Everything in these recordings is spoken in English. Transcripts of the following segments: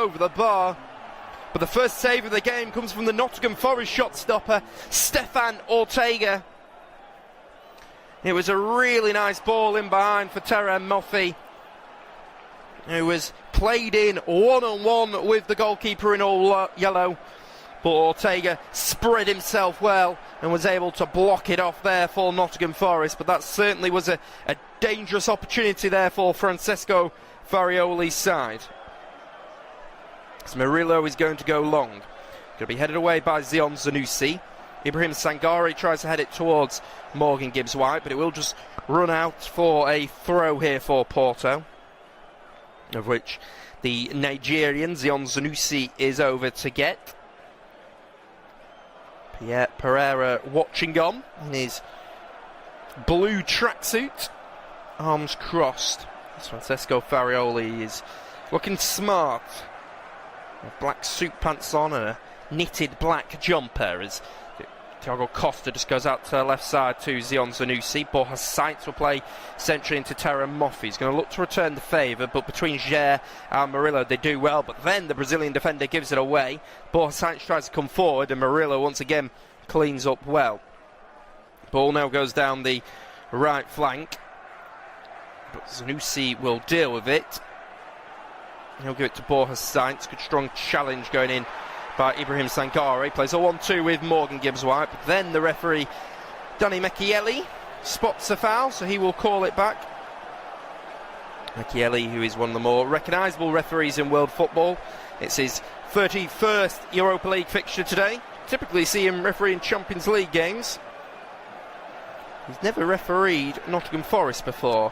over the bar. But the first save of the game comes from the Nottingham Forest shot stopper, Stefan Ortega. It was a really nice ball in behind for Terem Moffi, who was played in one-on-one with the goalkeeper in all yellow. But Ortega spread himself well and was able to block it off there for Nottingham Forest. But that certainly was a dangerous opportunity there for Francesco Farioli's side. So Murillo is going to go long. Going to be headed away by Zion Zanussi. Ibrahim Sangare tries to head it towards Morgan Gibbs-White, but it will just run out for a throw here for Porto, of which the Nigerian Zion Zanussi is over to get. Pierre Pereira watching on in his blue tracksuit, arms crossed. Francesco Farioli is looking smart. Black suit pants on and a knitted black jumper as Thiago Costa just goes out to the left side to Zion Zanussi. Borja Sainz will play centrally into Terem Moffi. He's going to look to return the favour, but between Ger and Murillo they do well, but then the Brazilian defender gives it away. Borja Sainz tries to come forward and Murillo once again cleans up well. Ball now goes down the right flank, but Zanussi will deal with it. He'll give it to Borja Sainz. Good strong challenge going in by Ibrahim Sangare. Plays a 1-2 with Morgan Gibbs-White, but then the referee Danny Mekieli spots a foul, so he will call it back. Mekieli, who is one of the more recognisable referees in world football. It's his 31st Europa League fixture today. Typically see him refereeing Champions League games. He's never refereed Nottingham Forest before.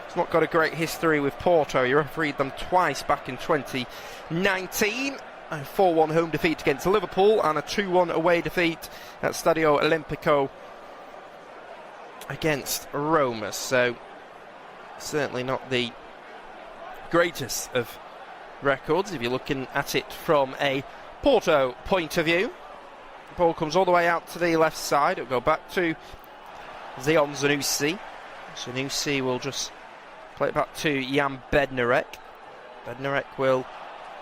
He's not got a great history with Porto. He refereed them twice back in 2019. A 4-1 home defeat against Liverpool and a 2-1 away defeat at Stadio Olimpico against Roma. So certainly not the greatest of records if you're looking at it from a Porto point of view. The ball comes all the way out to the left side. It'll go back to Zion Zanussi. Zanussi will just play it back to Jan Bednarek. Bednarek will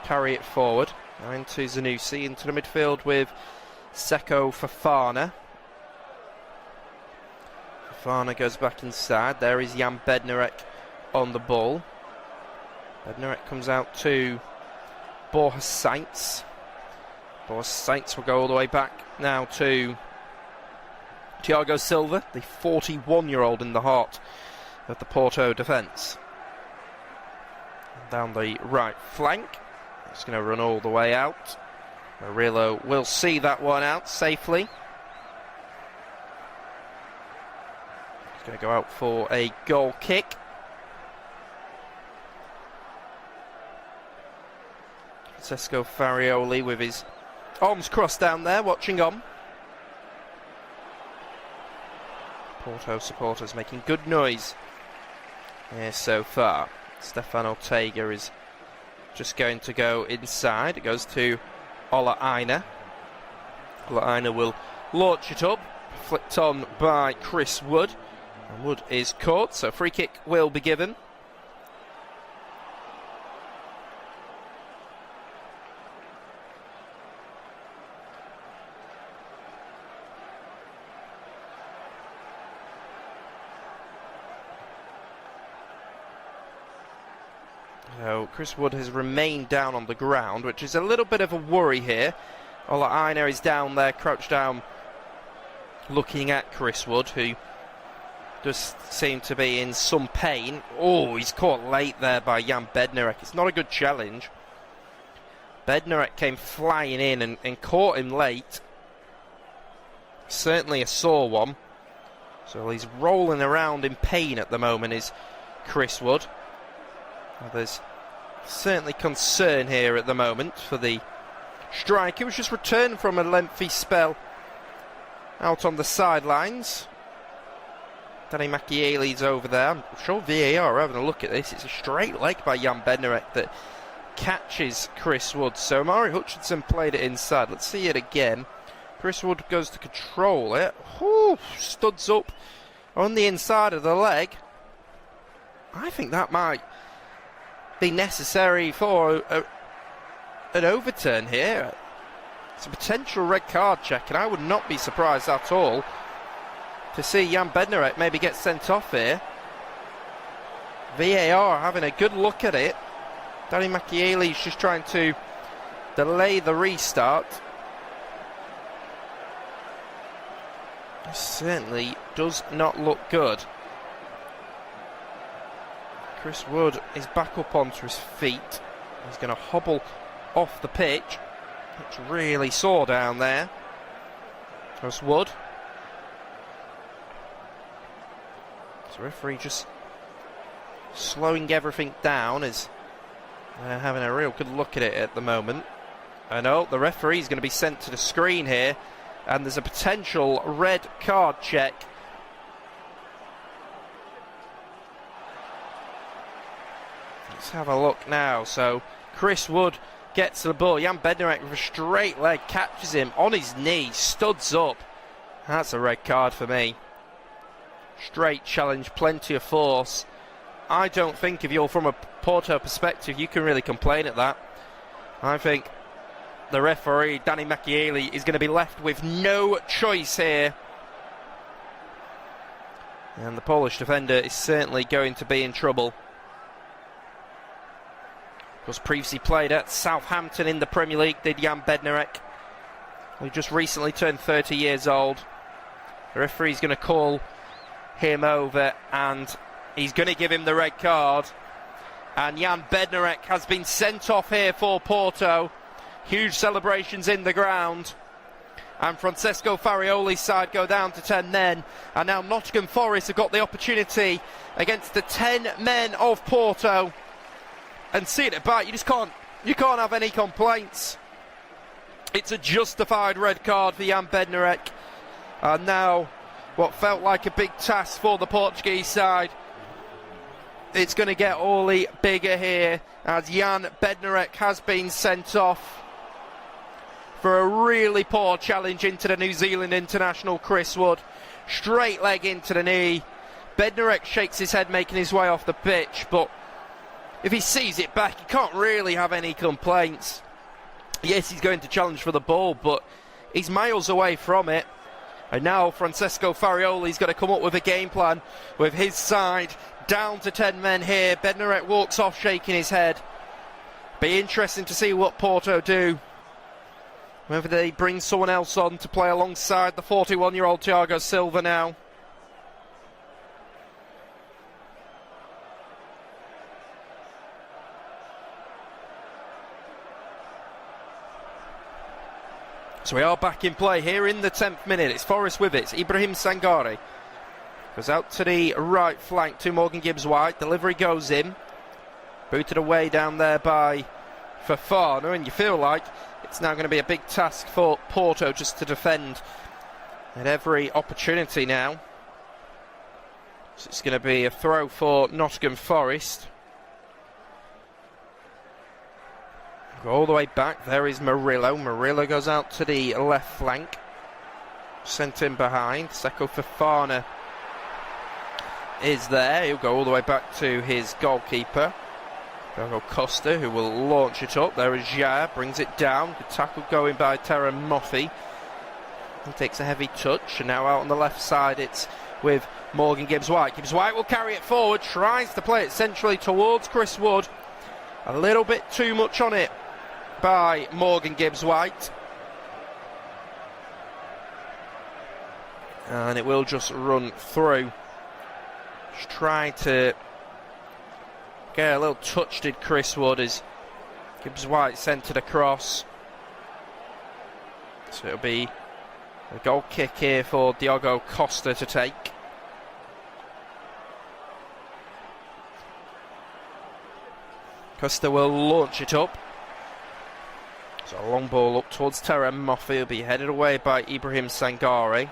carry it forward. Now into Zanussi, into the midfield with Seko Fofana. Fofana goes back inside. There is Jan Bednarek on the ball. Bednarek comes out to Borja Sainz. Borja Sainz will go all the way back now to Thiago Silva, the 41-year-old in the heart of the Porto defence. Down the right flank. It's going to run all the way out. Murillo will see that one out safely. He's going to go out for a goal kick. Francesco Farioli with his arms crossed down there, watching on. Porto supporters making good noise here so far. Stefan Ortega is just going to go inside. It goes to Ola Aina. Ola Aina will launch it up, flicked on by Chris Wood. And Wood is caught, so free kick will be given. So Chris Wood has remained down on the ground, which is a little bit of a worry here. Ola Aina is down there, crouched down, looking at Chris Wood, who does seem to be in some pain. Oh, he's caught late there by Jan Bednarek. It's not a good challenge. Bednarek came flying in and caught him late. Certainly a sore one. So he's rolling around in pain at the moment, is Chris Wood. Well, there's certainly concern here at the moment for the striker. He was just returned from a lengthy spell out on the sidelines. Danny Macchieli's over there. I'm sure VAR are having a look at this. It's a straight leg by Jan Bednarek that catches Chris Wood. So Amari Hutchinson played it inside. Let's see it again. Chris Wood goes to control it. Ooh, studs up on the inside of the leg. I think that might be necessary for an overturn here. It's a potential red card check, and I would not be surprised at all to see Jan Bednarek maybe get sent off here. VAR having a good look at it. Danny Macchielli's just trying to delay the restart. It certainly does not look good. Chris Wood is back up onto his feet. He's going to hobble off the pitch. It's really sore down there. Chris Wood. So referee just slowing everything down as they're having a real good look at it at the moment. I know the referee's going to be sent to the screen here, and there's a potential red card check. Let's have a look now. So Chris Wood gets the ball. Jan Bednarek with a straight leg catches him on his knee, studs up. That's a red card for me. Straight challenge, plenty of force. I don't think if you're from a Porto perspective you can really complain at that. I think the referee, Danny Macchielli, is going to be left with no choice here. And the Polish defender is certainly going to be in trouble. Was previously played at Southampton in the Premier League, did Jan Bednarek. He just recently turned 30 years old. The referee's going to call him over and he's going to give him the red card. And Jan Bednarek has been sent off here for Porto. Huge celebrations in the ground. And Francesco Farioli's side go down to 10 men. And now Nottingham Forest have got the opportunity against the 10 men of Porto. And seeing it back, you can't have any complaints. It's a justified red card for Jan Bednarek. And now, what felt like a big task for the Portuguese side, it's going to get all the bigger here as Jan Bednarek has been sent off for a really poor challenge into the New Zealand international Chris Wood. Straight leg into the knee. Bednarek shakes his head, making his way off the pitch, but if he sees it back, he can't really have any complaints. Yes, he's going to challenge for the ball, but he's miles away from it. And now Francesco Farioli's got to come up with a game plan with his side down to 10 men here. Bednarek walks off shaking his head. Be interesting to see what Porto do. Whether they bring someone else on to play alongside the 41-year-old Thiago Silva now. So we are back in play here in the 10th minute. It's Forest with it. It's Ibrahim Sangare. Goes out to the right flank to Morgan Gibbs-White. Delivery goes in. Booted away down there by Fofana. And you feel like it's now going to be a big task for Porto just to defend at every opportunity now. So it's going to be a throw for Nottingham Forest. Go all the way back. There is Murillo. Murillo goes out to the left flank. Sent in behind. Seko Fofana is there. He'll go all the way back to his goalkeeper, Diogo Costa, who will launch it up. There is Jair. Brings it down. Good tackle going by Terra Moffi. He takes a heavy touch. And now out on the left side it's with Morgan Gibbs-White. Gibbs-White will carry it forward. Tries to play it centrally towards Chris Wood. A little bit too much on it by Morgan Gibbs-White, and it will just run through. Just trying to get a little touch did Chris Wood as Gibbs-White centred across. So it'll be a goal kick here for Diogo Costa to take. Costa will launch it up. So a long ball up towards Terra Moffi. Will be headed away by Ibrahim Sangare.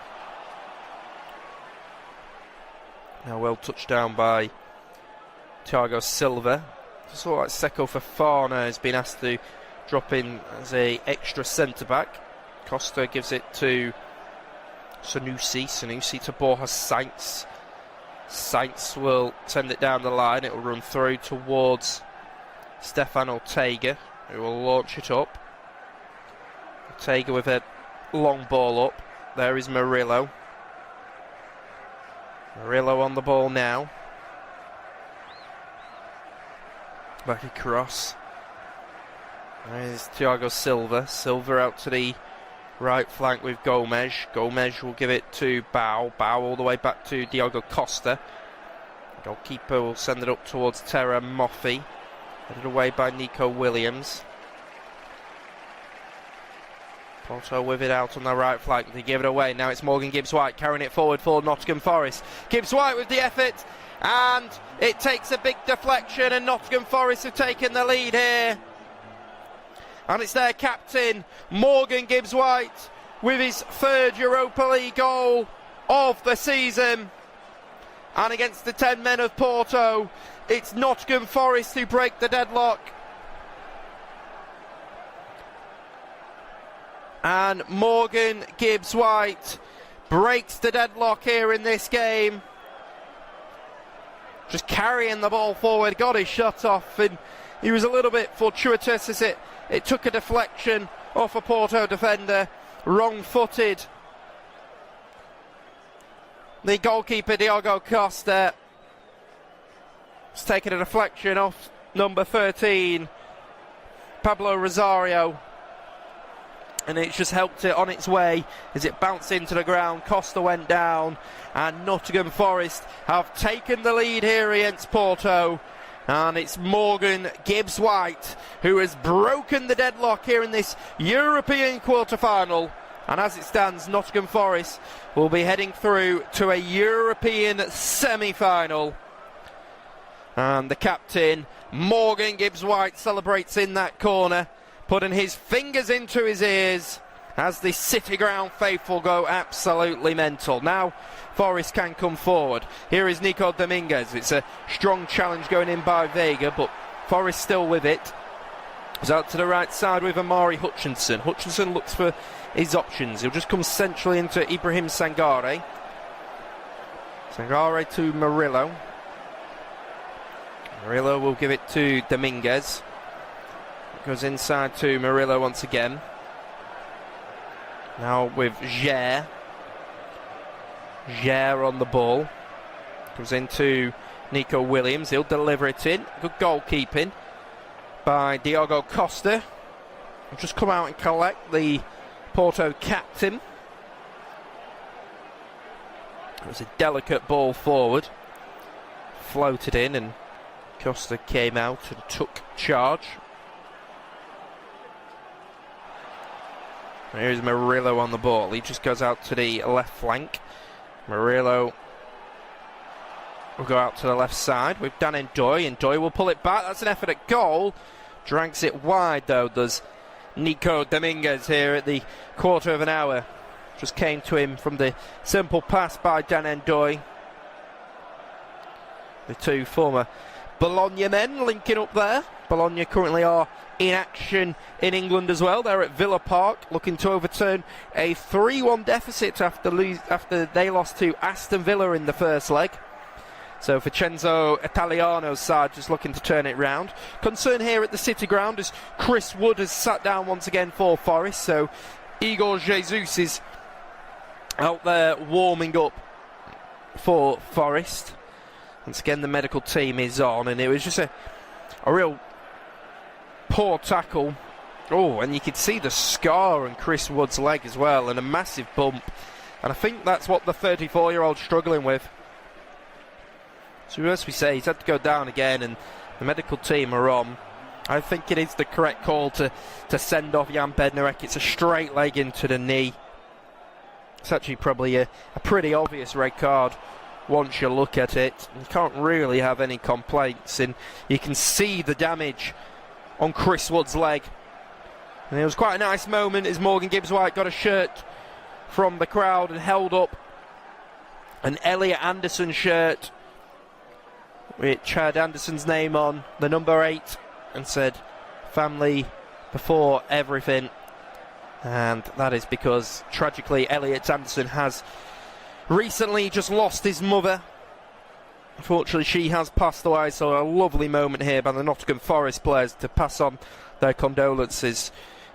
Now well touched down by Thiago Silva. It's all like Seko Fofana has been asked to drop in as a extra centre-back. Costa gives it to Sanusi. Sanusi to Borja Sainz. Sainz will send it down the line. It will run through towards Stefan Ortega. who will launch it up. Ortega with a long ball up. There is Murillo. Murillo on the ball now. Back across. There's Thiago Silva. Silva out to the right flank with Gomes. Gomes will give it to Bow. Bow all the way back to Diogo Costa. Goalkeeper will send it up towards Terra Moffi. Headed away by Nico Williams. Porto with it out on the right flank. They give it away. Now it's Morgan Gibbs-White carrying it forward for Nottingham Forest. Gibbs-White with the effort. And it takes a big deflection, and Nottingham Forest have taken the lead here. And it's their captain, Morgan Gibbs-White, with his third Europa League goal of the season. And against the 10 men of Porto, it's Nottingham Forest who break the deadlock. And Morgan Gibbs-White breaks the deadlock here in this game. Just carrying the ball forward, got his shot off, and he was a little bit fortuitous as it took a deflection off a Porto defender, wrong-footed. The goalkeeper, Diogo Costa, has taken a deflection off number 13, Pablo Rosario, and it's just helped it on its way as it bounced into the ground. Costa went down, and Nottingham Forest have taken the lead here against Porto. And it's Morgan Gibbs-White who has broken the deadlock here in this European quarter-final. And as it stands, Nottingham Forest will be heading through to a European semi-final. And the captain, Morgan Gibbs-White, celebrates in that corner, putting his fingers into his ears as the City Ground faithful go absolutely mental. Now Forest can come forward. Here is Nico Dominguez. It's a strong challenge going in by Vega, but Forest still with it. He's out to the right side with Amari Hutchinson. Hutchinson looks for his options. He'll just come centrally into Ibrahim Sangare. Sangare to Murillo. Murillo will give it to Dominguez. Goes inside to Murillo once again. Now with Jair. Jair on the ball. Comes into Nico Williams. He'll deliver it in. Good goalkeeping by Diogo Costa. He'll just come out and collect the Porto captain. It was a delicate ball forward. Floated in, and Costa came out and took charge. Here's Murillo on the ball. He just goes out to the left flank. Murillo will go out to the left side with Dan Ndoye, and Ndoye will pull it back. That's an effort at goal. Drags it wide though, does Nico Dominguez here at the quarter of an hour. Just came to him from the simple pass by Dan Ndoye. The two former Bologna men linking up there. Bologna currently are in action in England as well. They're at Villa Park looking to overturn a 3-1 deficit after they lost to Aston Villa in the first leg. So Vincenzo Italiano's side just looking to turn it round. Concern here at the City Ground as Chris Wood has sat down once again for Forest. So Igor Jesus is out there warming up for Forest. Once again the medical team is on, and it was just a real poor tackle. Oh, and you could see the scar on Chris Wood's leg as well, and a massive bump. And I think that's what the 34-year-old's struggling with. So as we say, he's had to go down again, and the medical team are on. I think it is the correct call to send off Jan Bednarek. It's a straight leg into the knee. It's actually probably a pretty obvious red card once you look at it. You can't really have any complaints, and you can see the damage on Chris Wood's leg. And it was quite a nice moment as Morgan Gibbs-White got a shirt from the crowd and held up an Elliot Anderson shirt which had Anderson's name on, the number 8, and said family before everything. And that is because tragically Elliot Anderson has recently just lost his mother Unfortunately, she has passed away, so a lovely moment here by the Nottingham Forest players to pass on their condolences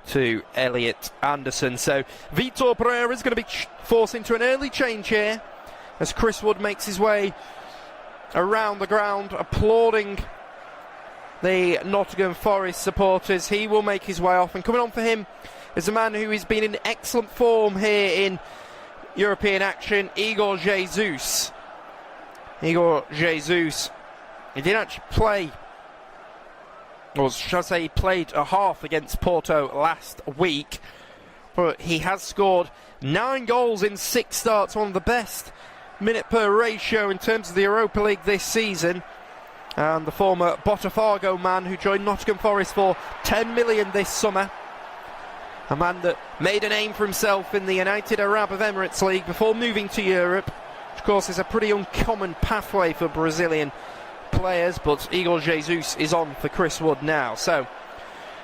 to Elliot Anderson. So Vitor Pereira is going to be forced into an early change here as Chris Wood makes his way around the ground, applauding the Nottingham Forest supporters. He will make his way off, and coming on for him is a man who has been in excellent form here in European action, Igor Jesus. Igor Jesus, he didn't actually play, or shall I say, he played a half against Porto last week, but he has scored 9 goals in 6 starts, one of the best minute per ratio in terms of the Europa League this season. And the former Botafogo man who joined Nottingham Forest for 10 million this summer, a man that made a name for himself in the United Arab Emirates League before moving to Europe, which of course is a pretty uncommon pathway for Brazilian players. But Igor Jesus is on for Chris Wood now. So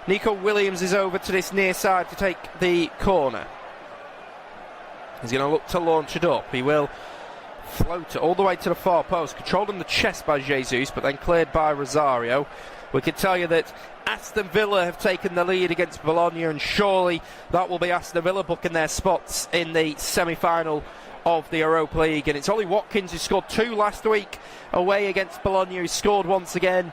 Nico Williams is over to this near side to take the corner. He's going to look to launch it up. He will float it all the way to the far post, controlled in the chest by Jesus, but then cleared by Rosario. We can tell you that Aston Villa have taken the lead against Bologna, and surely that will be Aston Villa booking their spots in the semi-final of the Europa League. And it's Ollie Watkins who scored 2 last week away against Bologna, who scored once again.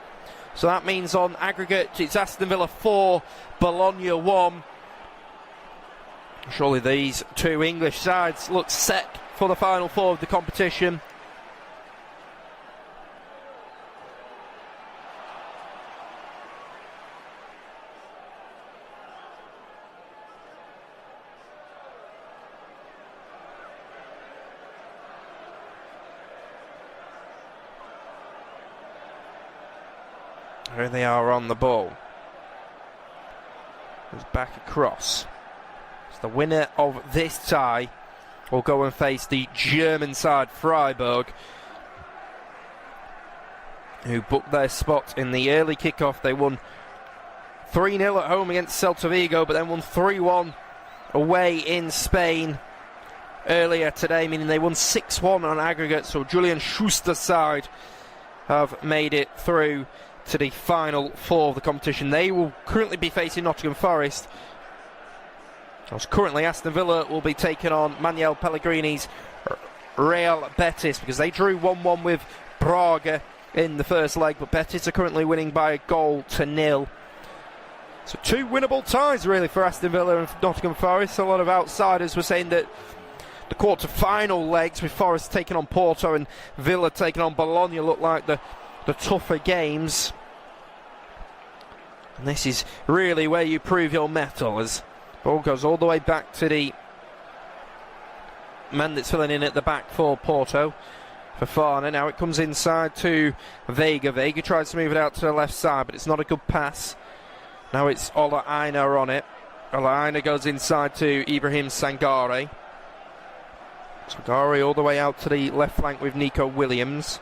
So that means on aggregate it's Aston Villa 4, Bologna 1. Surely these two English sides look set for the final 4 of the competition. Here they are on the ball. It's back across. It's the winner of this tie will go and face the German side Freiburg, who booked their spot in the early kickoff. They won 3-0 at home against Celta Vigo, but then won 3-1 away in Spain earlier today, meaning they won 6-1 on aggregate. So Julian Schuster's side have made it through to the final 4 of the competition. They will currently be facing Nottingham Forest. Currently Aston Villa will be taking on Manuel Pellegrini's Real Betis, because they drew 1-1 with Braga in the first leg, but Betis are currently winning by 1-0. So 2 winnable ties really for Aston Villa and Nottingham Forest. A lot of outsiders were saying that the quarter-final legs, with Forest taking on Porto and Villa taking on Bologna, look like the tougher games. And this is really where you prove your mettle, as ball goes all the way back to the man that's filling in at the back for Porto, Fofana. Now it comes inside to Vega. Vega tries to move it out to the left side, but it's not a good pass. Now it's Ola Aina on it. Ola Aina goes inside to Ibrahim Sangare. Sangare all the way out to the left flank with Nico Williams.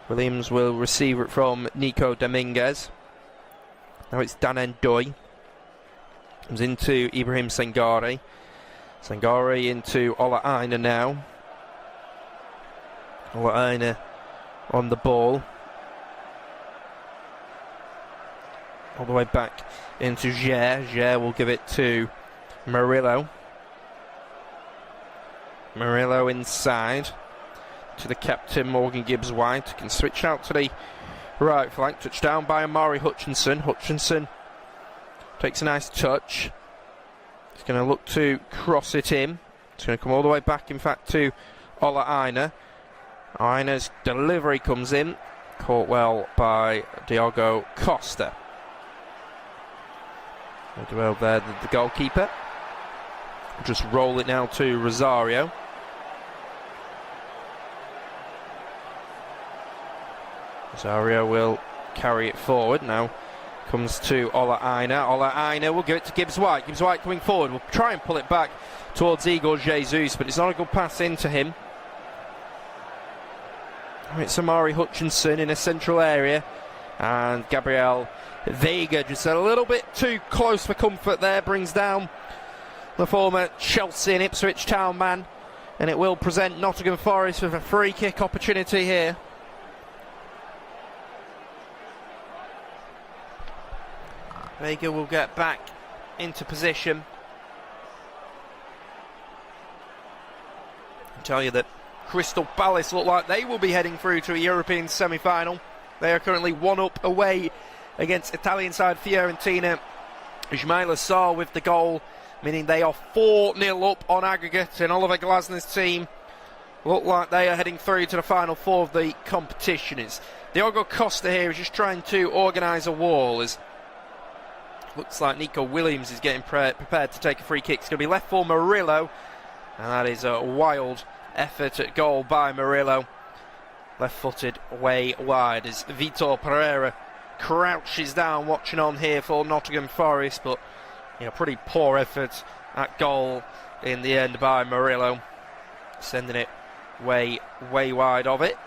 Williams will receive it from Nico Dominguez. Now it's Dan Ndoye. Comes into Ibrahim Sangare. Sangare into Ola Aina now. Ola Aina on the ball. All the way back into Ger. Ger will give it to Murillo. Murillo inside to the captain Morgan Gibbs-White. Can switch out to the right flank. Touchdown by Amari Hutchinson. Hutchinson takes a nice touch. He's going to look to cross it in. It's going to come all the way back, in fact, to Ola Aina. Aina's delivery comes in. Caught well by Diogo Costa. Well there, the goalkeeper. Just roll it now to Rosario. Rosario will carry it forward. Now comes to Ola Aina. Ola Aina will give it to Gibbs-White. Gibbs-White coming forward. Will try and pull it back towards Igor Jesus, but it's not a good pass into him. It's Amari Hutchinson in a central area, and Gabriel Vega just a little bit too close for comfort there. Brings down the former Chelsea and Ipswich Town man And it will present Nottingham Forest with a free kick opportunity here. Vega will get back into position. I'll tell you that Crystal Palace look like they will be heading through to a European semi-final. They are currently 1-up away against Italian side Fiorentina. Ismaila Sarr with the goal, meaning they are 4-0 up on aggregate, and Oliver Glasner's team look like they are heading through to the final four of the competition. Diogo Costa here is just trying to organise a wall, as looks like Nico Williams is getting prepared to take a free kick. It's going to be left for Murillo, and that is a wild effort at goal by Murillo. Left-footed way wide as Vitor Pereira crouches down watching on here for Nottingham Forest, but pretty poor effort at goal in the end by Murillo, sending it way wide of it.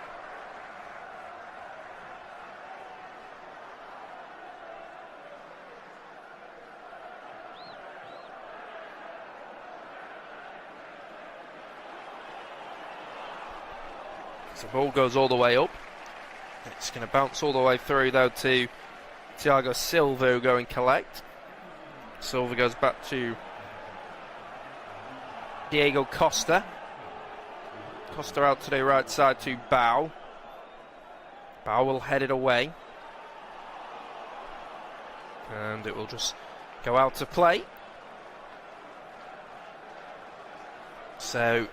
So the ball goes all the way up. It's going to bounce all the way through though to Thiago Silva, who go and collect. Silva goes back to Diego Costa. Costa out to the right side to Bow. Bow will head it away. And it will just go out to play. So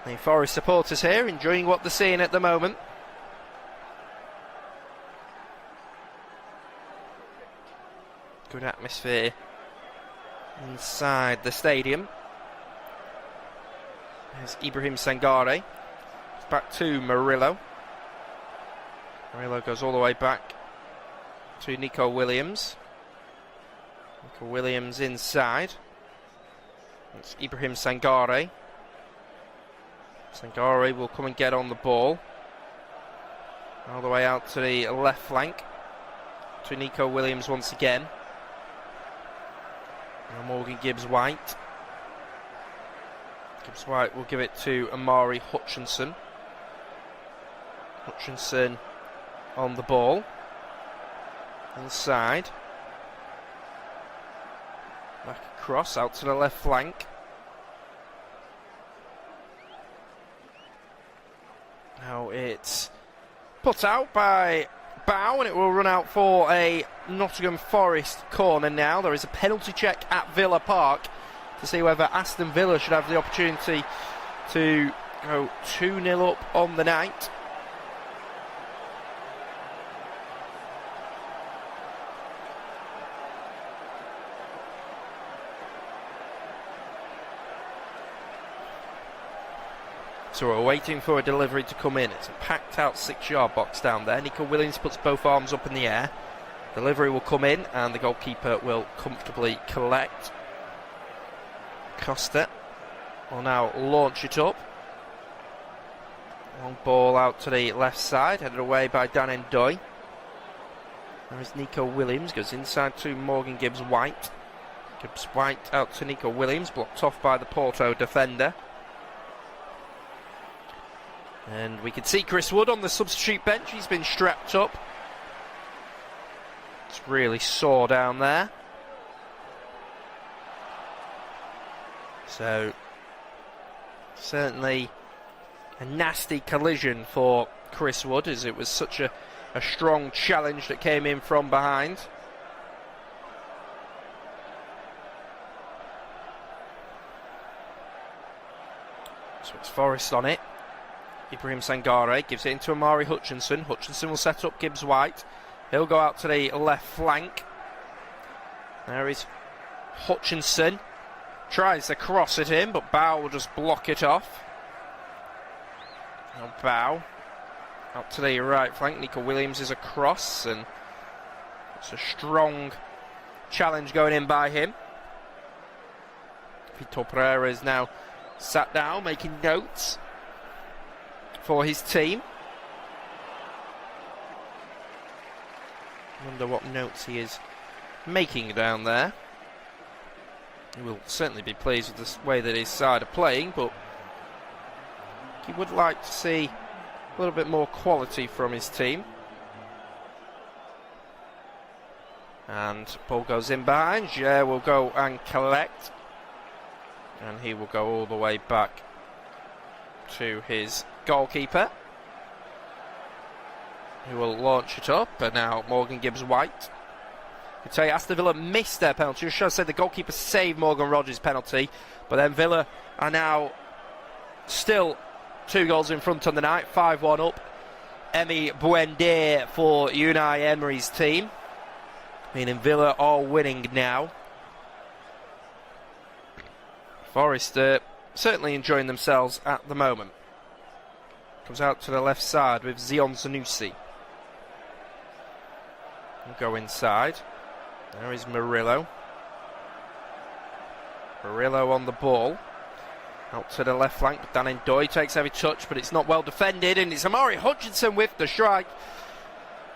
the Forest supporters here enjoying what they're seeing at the moment. Good atmosphere inside the stadium. There's Ibrahim Sangare. It's back to Murillo. Murillo goes all the way back to Nico Williams. Nico Williams inside. It's Ibrahim Sangare. Sangare will come and get on the ball. All the way out to the left flank. To Nico Williams once again. Now Morgan Gibbs-White. Gibbs-White will give it to Amari Hutchinson. Hutchinson on the ball. Inside. Back across, out to the left flank. Now it's put out by Bow, and it will run out for a Nottingham Forest corner now. There is a penalty check at Villa Park to see whether Aston Villa should have the opportunity to go 2-0 up on the night. So we're waiting for a delivery to come in. It's a packed out 6-yard box down there. Nico Williams puts both arms up in the air. Delivery will come in and the goalkeeper will comfortably collect. Costa will now launch it up. Long ball out to the left side, headed away by Dan Ndoye. There is Nico Williams, goes inside to Morgan Gibbs-White. Gibbs-White out to Nico Williams, blocked off by the Porto defender. And we can see Chris Wood on the substitute bench. He's been strapped up. It's really sore down there. So, certainly a nasty collision for Chris Wood, as it was such a strong challenge that came in from behind. So it's Forest on it. Ibrahim Sangare gives it into Amari Hutchinson. Hutchinson will set up Gibbs-White. He'll go out to the left flank. There is Hutchinson. Tries to cross at him, but Bow will just block it off. Now Bow out to the right flank. Nico Williams is across, and it's a strong challenge going in by him. Vitor Pereira is now sat down, making notes for his team. Wonder what notes he is making down there. He will certainly be pleased with the way that his side are playing, but he would like to see a little bit more quality from his team. And ball goes in behind. Jair will go and collect. And he will go all the way back to his goalkeeper, who will launch it up. And now Morgan Gibbs-White. I can tell you, Aston Villa missed their penalty. I should say the goalkeeper saved Morgan Rogers' penalty. But then Villa are now still 2 goals in front on the night, 5-1 up. Emi Buendia for Unai Emery's team. Meaning Villa are winning now. Forest certainly enjoying themselves at the moment. Comes out to the left side with Zion Zanussi. We'll go inside. There is Murillo. Murillo on the ball. Out to the left flank, but Dan Ndoye takes heavy touch, but it's not well defended, and it's Amari Hutchinson with the strike.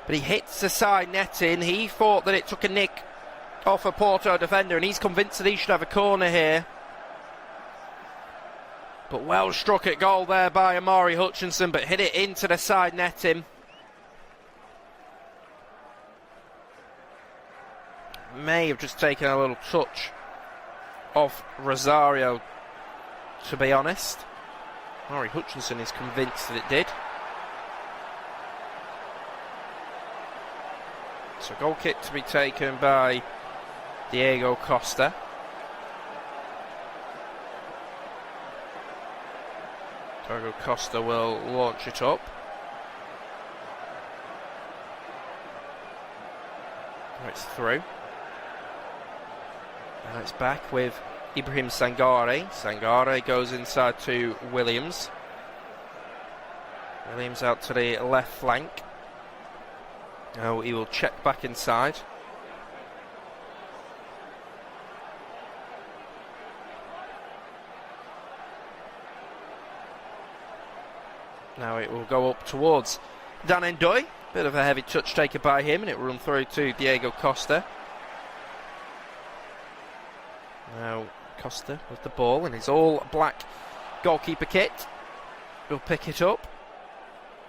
But he hits the side netting. He thought that it took a nick off a Porto defender, and he's convinced that he should have a corner here. But well struck at goal there by Amari Hutchinson, but hit it into the side netting. May have just taken a little touch off Rosario, to be honest. Amari Hutchinson is convinced that it did. So goal kick to be taken by Diego Costa. Diego Costa will launch it up. Oh, it's through. Now it's back with Ibrahim Sangare. Sangare goes inside to Williams. Williams out to the left flank. Now he will check back inside. Now it will go up towards Dan Ndoye. Bit of a heavy touch taken by him, and it will run through to Diego Costa. Now Costa with the ball in his all black goalkeeper kit. He'll pick it up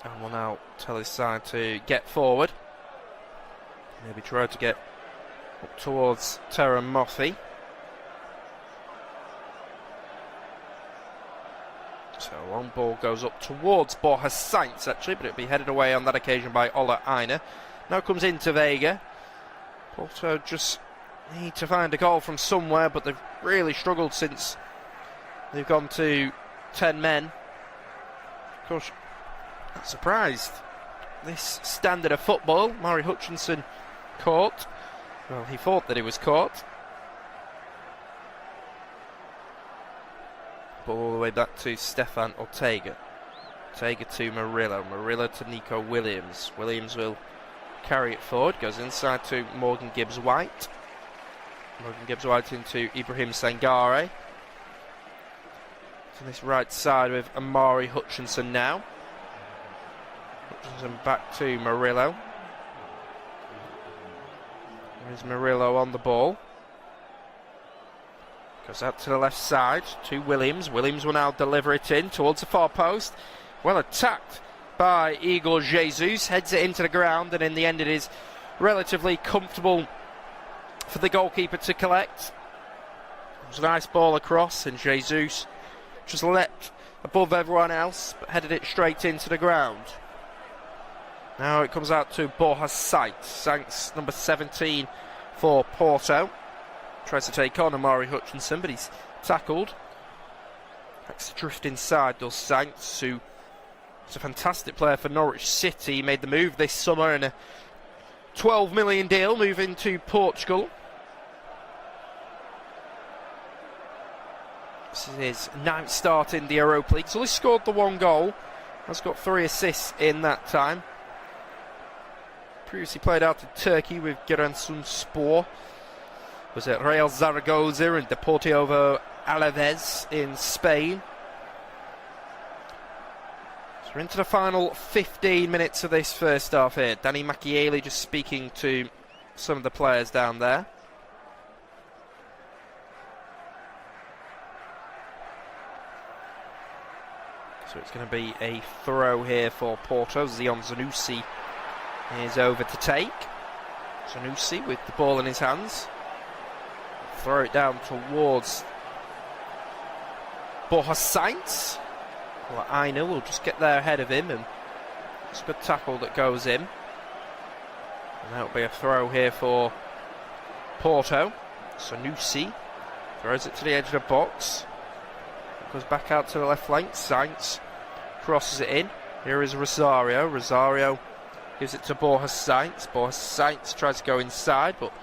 and will now tell his side to get forward. Maybe try to get up towards Terra Moffi. So long ball goes up towards Borja Sainz actually, but it'll be headed away on that occasion by Ola Aina. Now comes into Vega. Porto just need to find a goal from somewhere, but they've really struggled since they've gone to 10 men. Of course, not surprised. This standard of football, Murray Hutchinson caught. Well, he thought that he was caught. Ball all the way back to Stefan Ortega. Ortega to Murillo. Murillo to Nico Williams. Williams will carry it forward. Goes inside to Morgan Gibbs-White. Morgan Gibbs-White into Ibrahim Sangare. To this right side with Amari Hutchinson now. Hutchinson back to Murillo. There's Murillo on the ball. Goes out to the left side to Williams. Williams will now deliver it in towards the far post. Well attacked by Igor Jesus. Heads it into the ground, and in the end it is relatively comfortable for the goalkeeper to collect. It was a nice ball across, and Jesus just leapt above everyone else, but headed it straight into the ground. Now it comes out to Borja Sainz. Sainz, number 17 for Porto. Tries to take on Amari Hutchinson, but he's tackled. Likes to drift inside, does Sainz, who is a fantastic player for Norwich City. He made the move this summer in a 12 million deal, moving to Portugal. This is his 9th start in the Europa League. So he scored the 1 goal. Has got 3 assists in that time. Previously played out in Turkey with Giresunspor. Was at Real Zaragoza and Deportivo Alaves in Spain. So we're into the final 15 minutes of this first half here. Danny Macchieli just speaking to some of the players down there. So it's going to be a throw here for Porto. Zion Zanussi is over to take. Zanussi with the ball in his hands. Throw it down towards Borja Sainz. Well, Aina will just get there ahead of him, and it's a good tackle that goes in. And that'll be a throw here for Porto. Zanussi throws it to the edge of the box. Goes back out to the left flank. Sainz crosses it in. Here is Rosario. Rosario gives it to Borja Sainz. Borja Sainz tries to go inside, but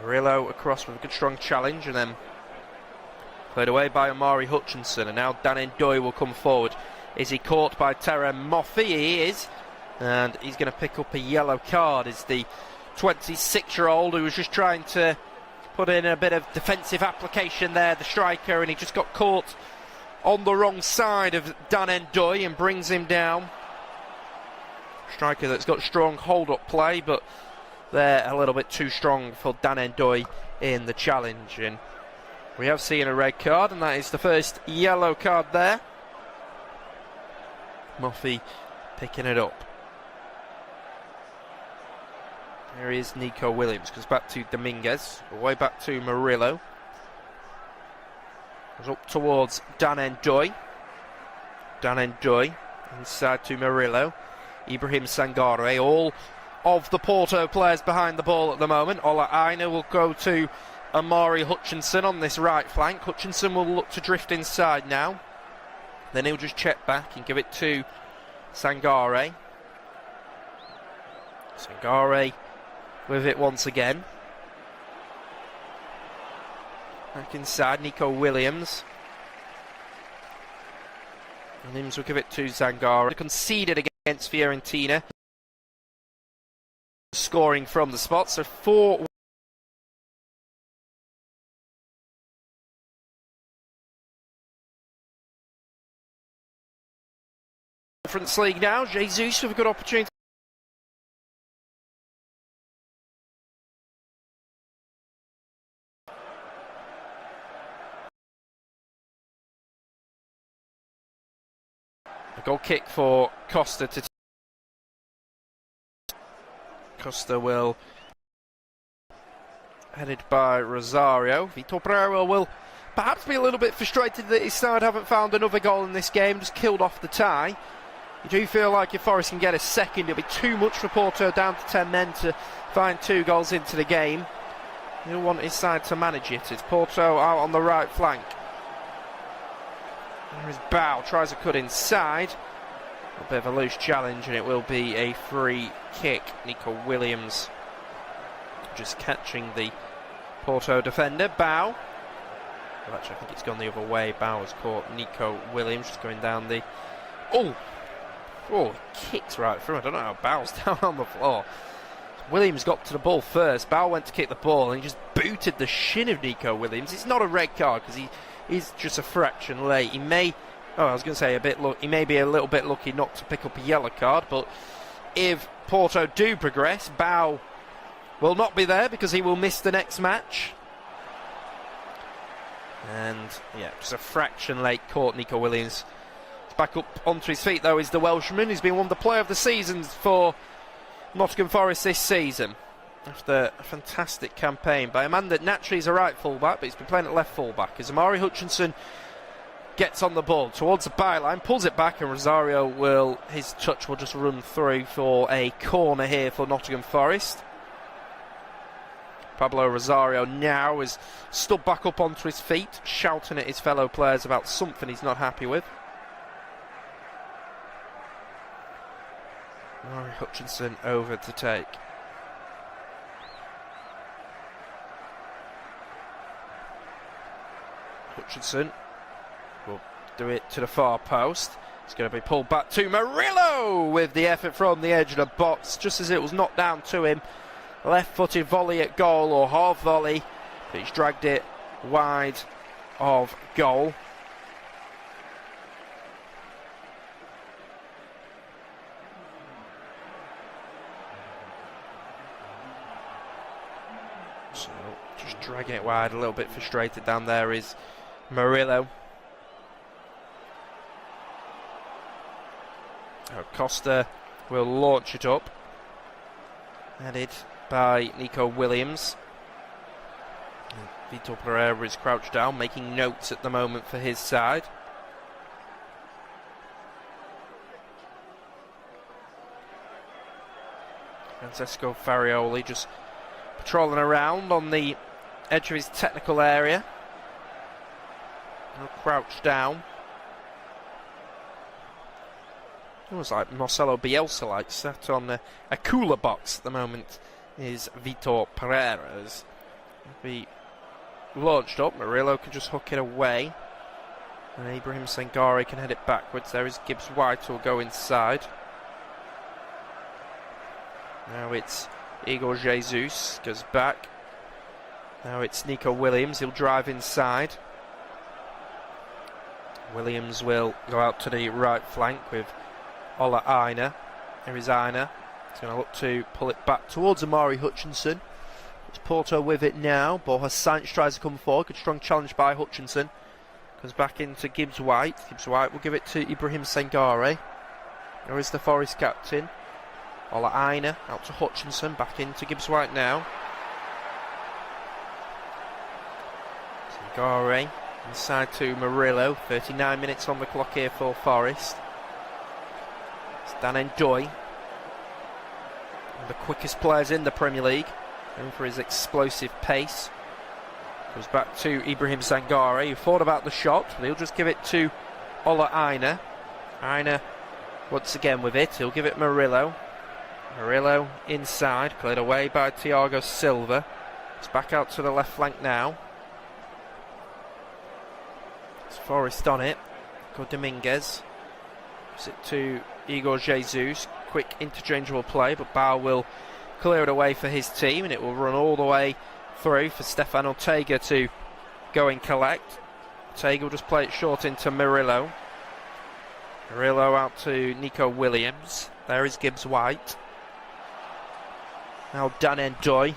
Murillo across with a good strong challenge, and then played away by Omari Hutchinson. And now Dan Ndoye will come forward. Is he caught by Terem Moffi? He is, and he's going to pick up a yellow card. Is the 26-year-old who was just trying to put in a bit of defensive application there, the striker, and he just got caught on the wrong side of Dan Ndoye and brings him down. Striker that's got strong hold-up play, but they're a little bit too strong for Dan Ndoye in the challenge. And we have seen a red card, and that is the first yellow card there. Moffi picking it up. Here is Nico Williams, goes back to Dominguez, away back to Murillo. Goes up towards Dan Ndoye. Dan Ndoye inside to Murillo. Ibrahim Sangare, all of the Porto players behind the ball at the moment. Ola Aina will go to Omari Hutchinson on this right flank. Hutchinson will look to drift inside now. Then he'll just check back and give it to Sangare. Sangare with it once again. Back inside, Nico Williams. Williams will give it to Sangare. Conceded against Fiorentina. Scoring from the spot, so 4 Conference League now. Jesus with a good opportunity. A goal kick for Costa to Costa will, headed by Rosario. Vitor Pereira will perhaps be a little bit frustrated that his side haven't found another goal in this game, just killed off the tie. You do feel like if Forest can get a second, it'll be too much for Porto down to 10 men to find 2 goals into the game. He'll want his side to manage it. It's Porto out on the right flank. There is Bow, tries a cut inside. A bit of a loose challenge, and it will be a free kick. Nico Williams just catching the Porto defender. Bow. Well, actually, I think it's gone the other way. Bow has caught Nico Williams, just going down the... Oh, he kicks right through. I don't know how Bow's down on the floor. Williams got to the ball first. Bow went to kick the ball, and he just booted the shin of Nico Williams. It's not a red card, because he's just a fraction late. He may... Oh, I was going to say he may be a little bit lucky not to pick up a yellow card, but if Porto do progress, Bow will not be there because he will miss the next match. And yeah, just a fraction late caught Nico Williams. Back up onto his feet though is the Welshman. He's been one of the player of the seasons for Nottingham Forest this season, after a fantastic campaign by a man that naturally is a right fullback, but he's been playing at left fullback. As Omari Hutchinson gets on the ball towards the byline, pulls it back, and Rosario his touch will just run through for a corner here for Nottingham Forest. Pablo Rosario now is stood back up onto his feet, shouting at his fellow players about something he's not happy with. Omari Hutchinson over to take. Hutchinson will do it to the far post. It's going to be pulled back to Murillo with the effort from the edge of the box, just as it was knocked down to him. Left-footed volley at goal, or half volley, but he's dragged it wide of goal. So just dragging it wide, a little bit frustrated down there is Murillo. Costa will launch it up. Headed by Nico Williams. Vitor Pereira is crouched down, making notes at the moment for his side. Francesco Farioli just patrolling around on the edge of his technical area. Crouched down. Almost like Marcelo Bielsa, like sat on a cooler box at the moment, is Vitor Pereira. As he launched up, Murillo can just hook it away. And Ibrahim Sangare can head it backwards. There is Gibbs White who will go inside. Now it's Igor Jesus, goes back. Now it's Nico Williams, he'll drive inside. Williams will go out to the right flank with Ola Aina. Here is Aina. He's going to look to pull it back towards Amari Hutchinson. It's Porto with it now. Borja Sainz tries to come forward. Good strong challenge by Hutchinson. Comes back into Gibbs White. Gibbs White will give it to Ibrahim Sangare. There is the Forest captain. Ola Aina out to Hutchinson. Back into Gibbs White now. Sangare inside to Murillo. 39 minutes on the clock here for Forest. It's Dan Ndoye, the quickest players in the Premier League, going for his explosive pace. Goes back to Ibrahim Sangare, who thought about the shot, but he'll just give it to Ola Aina. Aina once again with it, he'll give it Murillo. Murillo inside, cleared away by Thiago Silva. It's back out to the left flank now. It's Forest on it. Go Dominguez. Gives it to Igor Jesus. Quick interchangeable play, but Bao will clear it away for his team, and it will run all the way through for Stefan Ortega to go and collect. Ortega will just play it short into Murillo. Murillo out to Nico Williams. There is Gibbs White. Now Dan Ndoye.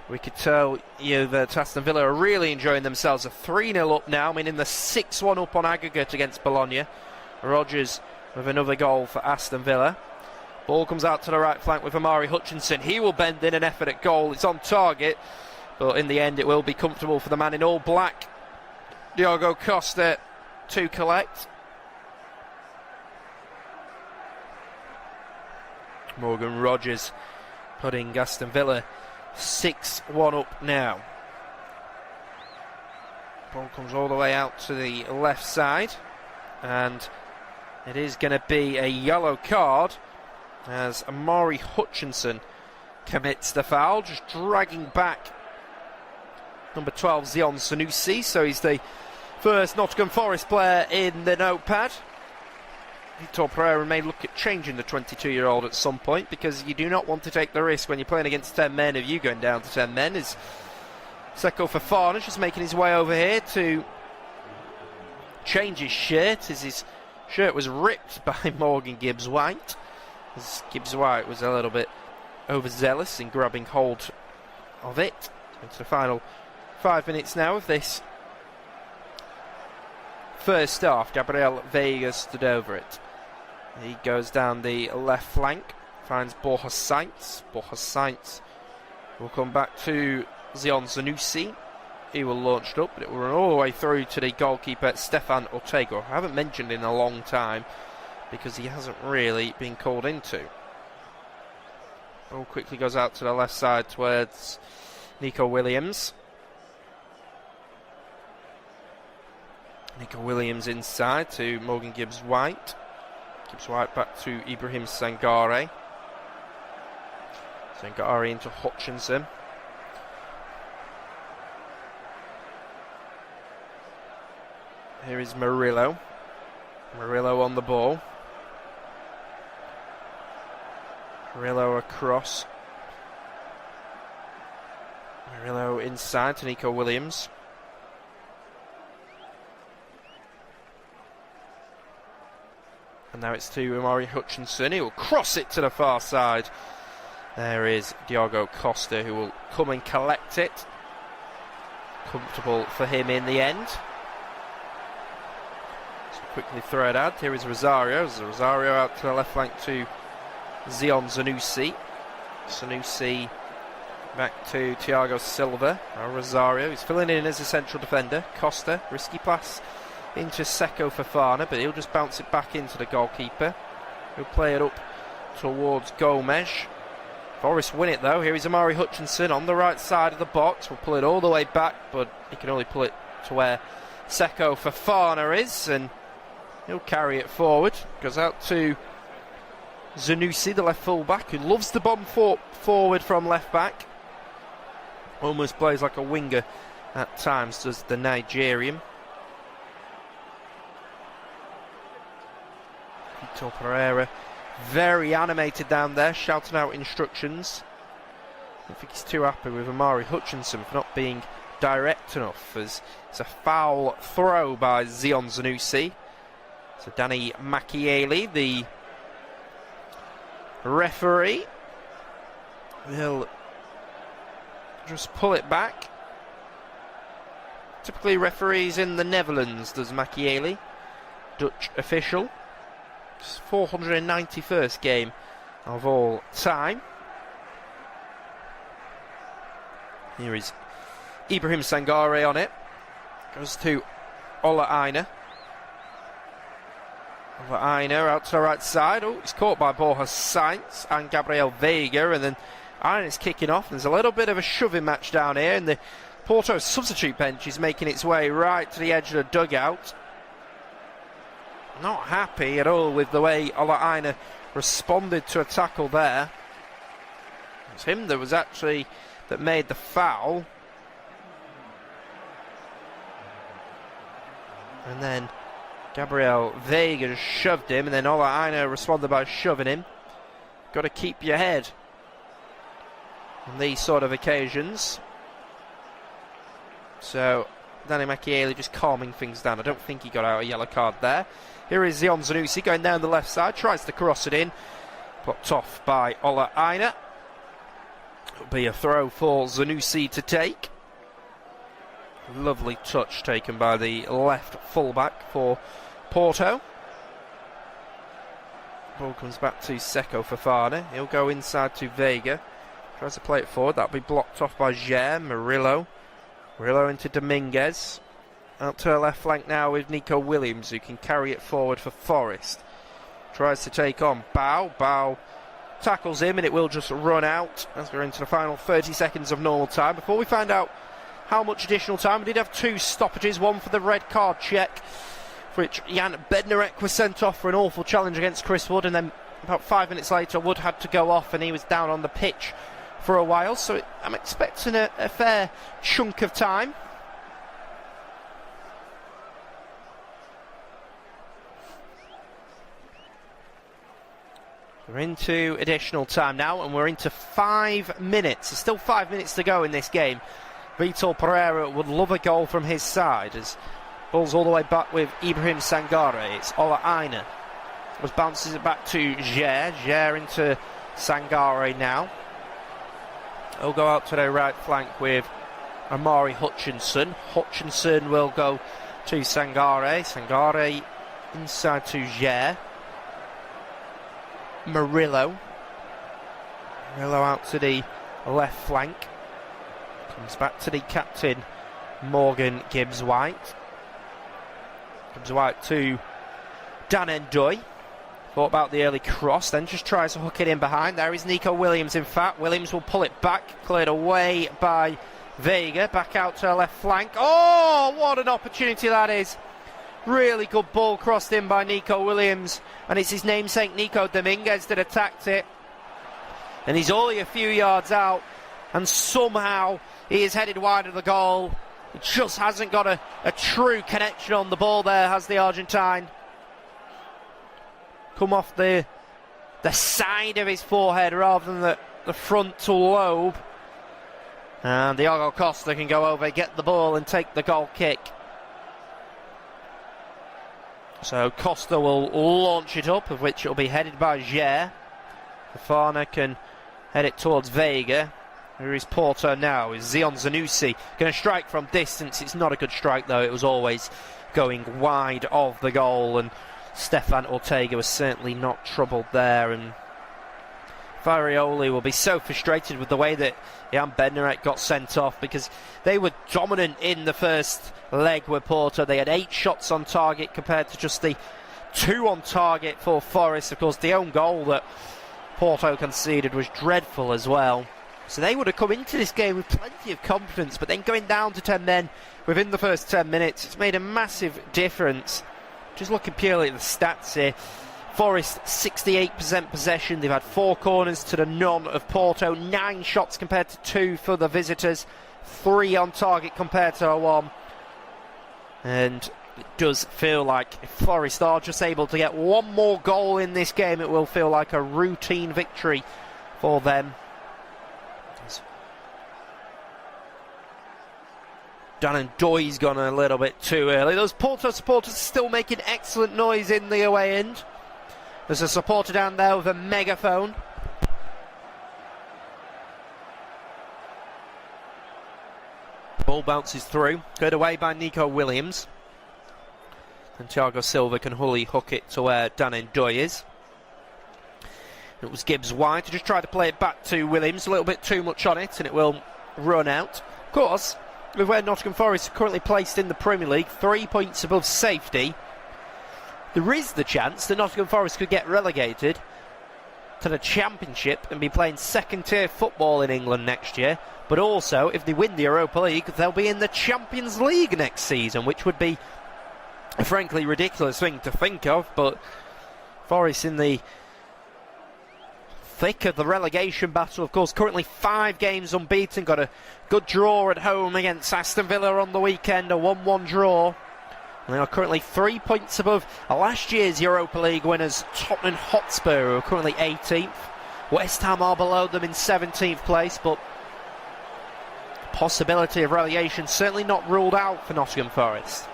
We could tell you that Aston Villa are really enjoying themselves. A 3-0 up now, meaning the 6-1 up on aggregate against Bologna. Rodgers with another goal for Aston Villa. Ball comes out to the right flank with Amari Hutchinson. He will bend in an effort at goal. It's on target, but in the end it will be comfortable for the man in all black, Diogo Costa, to collect. Morgan Rodgers putting Aston Villa 6-1 up now. Ball comes all the way out to the left side, and it is going to be a yellow card as Amari Hutchinson commits the foul, just dragging back number 12 Zion Sanusi. So he's the first Nottingham Forest player in the notepad. Vitor Pereira may look at changing the 22-year-old at some point, because you do not want to take the risk when you're playing against 10 men of you going down to 10 men. As Seko Fofana just making his way over here to change his shirt, as his shirt was ripped by Morgan Gibbs White, as Gibbs White was a little bit overzealous in grabbing hold of it. Into the final 5 minutes now of this first half. Gabriel Veiga stood over it. He goes down the left flank, finds Borja Sainz. Borja Sainz will come back to Zion Sanusi. He will launch it up, but it will run all the way through to the goalkeeper Stefan Ortega. I haven't mentioned in a long time because he hasn't really been called into. Ball quickly goes out to the left side towards Nico Williams. Nico Williams inside to Morgan Gibbs White. Gibbs White back to Ibrahim Sangare. Sangare into Hutchinson. Here is Murillo. Murillo on the ball. Murillo across. Murillo inside to Nico Williams. And now it's to Amari Hutchinson. He will cross it to the far side. There is Diogo Costa, who will come and collect it. Comfortable for him in the end. So quickly thread out. Here is Rosario. Rosario out to the left flank to Zion Zanussi. Zanussi back to Thiago Silva. Now Rosario, he's filling in as a central defender. Costa, risky pass into Seko Fofana, but he'll just bounce it back into the goalkeeper. He'll play it up towards Gomes. Forest win it though. Here is Amari Hutchinson on the right side of the box. Will pull it all the way back, but he can only pull it to where Seko Fofana is, and he'll carry it forward. Goes out to Zanussi, the left full-back, who loves the bomb forward from left-back. Almost plays like a winger at times, does the Nigerian. Vitor Pereira, very animated down there, shouting out instructions. I don't think he's too happy with Amari Hutchinson for not being direct enough, as it's a foul throw by Zion Zanussi. So Danny Macchieli, the referee, will just pull it back. Typically referees in the Netherlands, does Macchieli, Dutch official. It's 491st game of all time. Here is Ibrahim Sangare on it. Goes to Ola Aina. Ola Aina out to the right side. Oh, he's caught by Borja Sainz and Gabriel Veiga, and then Aina's kicking off. There's a little bit of a shoving match down here, and the Porto substitute bench is making its way right to the edge of the dugout. Not happy at all with the way Ola Aina responded to a tackle there. It's him that was actually that made the foul. And then Gabriel Veiga just shoved him, and then Ola Aina responded by shoving him. Got to keep your head on these sort of occasions. So Danny Macchieli just calming things down. I don't think he got out a yellow card there. Here is Zion Zanussi going down the left side, tries to cross it in, blocked off by Ola Aina. It'll be a throw for Zanussi to take. Lovely touch taken by the left fullback for Porto. Ball comes back to Seko Fofana. He'll go inside to Veiga. Tries to play it forward. That'll be blocked off by Jair. Murillo into Dominguez. Out to the left flank now with Nico Williams, who can carry it forward for Forest. Tries to take on Bao. Bao tackles him, and it will just run out as we're into the final 30 seconds of normal time. Before we find out how much additional time, we did have two stoppages, one for the red card check, for which Jan Bednarek was sent off for an awful challenge against Chris Wood, and then about 5 minutes later Wood had to go off and he was down on the pitch for a while, so I'm expecting a fair chunk of time. We're into additional time now, and we're into 5 minutes. There's still 5 minutes to go in this game. Vitor Pereira would love a goal from his side, as ball's all the way back with Ibrahim Sangare. It's Ola Aina, which bounces it back to Jair. Jair into Sangare now. He'll go out to the right flank with Amari Hutchinson. Hutchinson will go to Sangare. Sangare inside to Jair. Murillo out to the left flank. Comes back to the captain, Morgan Gibbs-White. Gibbs-White to Dan Ndoye. Thought about the early cross, then just tries to hook it in behind. There is Nico Williams, in fact. Williams will pull it back, cleared away by Veiga. Back out to the left flank. Oh, what an opportunity that is. Really good ball crossed in by Nico Williams, and it's his namesake Nico Dominguez that attacked it, and he's only a few yards out, and somehow he is headed wide of the goal. He just hasn't got a true connection on the ball there, has the Argentine. Come off the side of his forehead rather than the frontal lobe, and Diogo Costa can go over, get the ball and take the goal kick. So Costa will launch it up, of which it will be headed by Jair. Fofana can head it towards Veiga. Here is Porto now. Is Zion Zanussi going to strike from distance? It's not a good strike though. It was always going wide of the goal, and Stefan Ortega was certainly not troubled there. And Farioli will be so frustrated with the way that Jan Bednarek got sent off, because they were dominant in the first leg with Porto. They had 8 shots on target compared to just the 2 on target for Forest. Of course, the own goal that Porto conceded was dreadful as well. So they would have come into this game with plenty of confidence, but then going down to 10 men within the first 10 minutes, it's made a massive difference. Just looking purely at the stats here, Forest 68% possession. They've had 4 corners to the none of Porto, 9 shots compared to 2 for the visitors, 3 on target compared to 1. And it does feel like if Forest are just able to get one more goal in this game, it will feel like a routine victory for them. Dan Ndoye's gone a little bit too early. Those Porto supporters are still making excellent noise in the away end. There's a supporter down there with a megaphone. Ball bounces through, cleared away by Nico Williams. And Thiago Silva can Hully hook it to where Dan Ndoye is. It was Gibbs wide to just try to play it back to Williams. A little bit too much on it, and it will run out. Of course, with where Nottingham Forest are currently placed in the Premier League, 3 points above safety, there is the chance that Nottingham Forest could get relegated to the Championship and be playing second-tier football in England next year. But also, if they win the Europa League, they'll be in the Champions League next season, which would be a frankly ridiculous thing to think of. But Forest in the thick of the relegation battle, of course, currently 5 games unbeaten, got a good draw at home against Aston Villa on the weekend, a 1-1 draw. And they are currently 3 points above last year's Europa League winners, Tottenham Hotspur, who are currently 18th. West Ham are below them in 17th place, but the possibility of relegation certainly not ruled out for Nottingham Forest.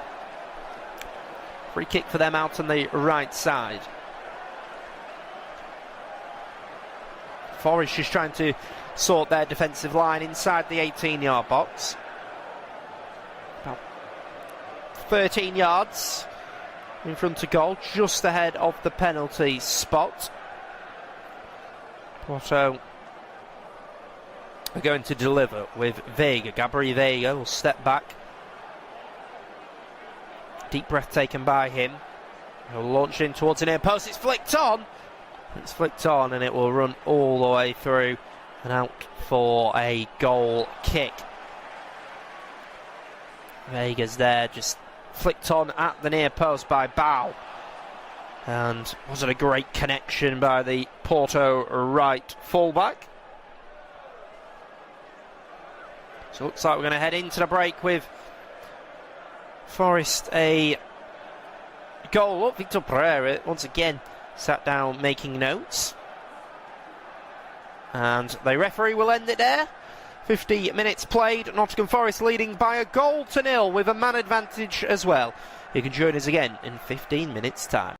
Free kick for them out on the right side. Forest just trying to sort their defensive line inside the 18-yard box. About 13 yards in front of goal, just ahead of the penalty spot. Porto are going to deliver with Vega. Gabriel Vega will step back. Deep breath taken by him. He'll launch in towards the near post. It's flicked on. It's flicked on, and it will run all the way through and out for a goal kick. Vega's there, just flicked on at the near post by Bow. And wasn't a great connection by the Porto right fullback. So it looks like we're going to head into the break with Forest a goal up. Victor Pereira once again sat down making notes, and the referee will end it there. 50 minutes played, Nottingham Forest leading by 1-0 with a man advantage as well. You can join us again in 15 minutes time.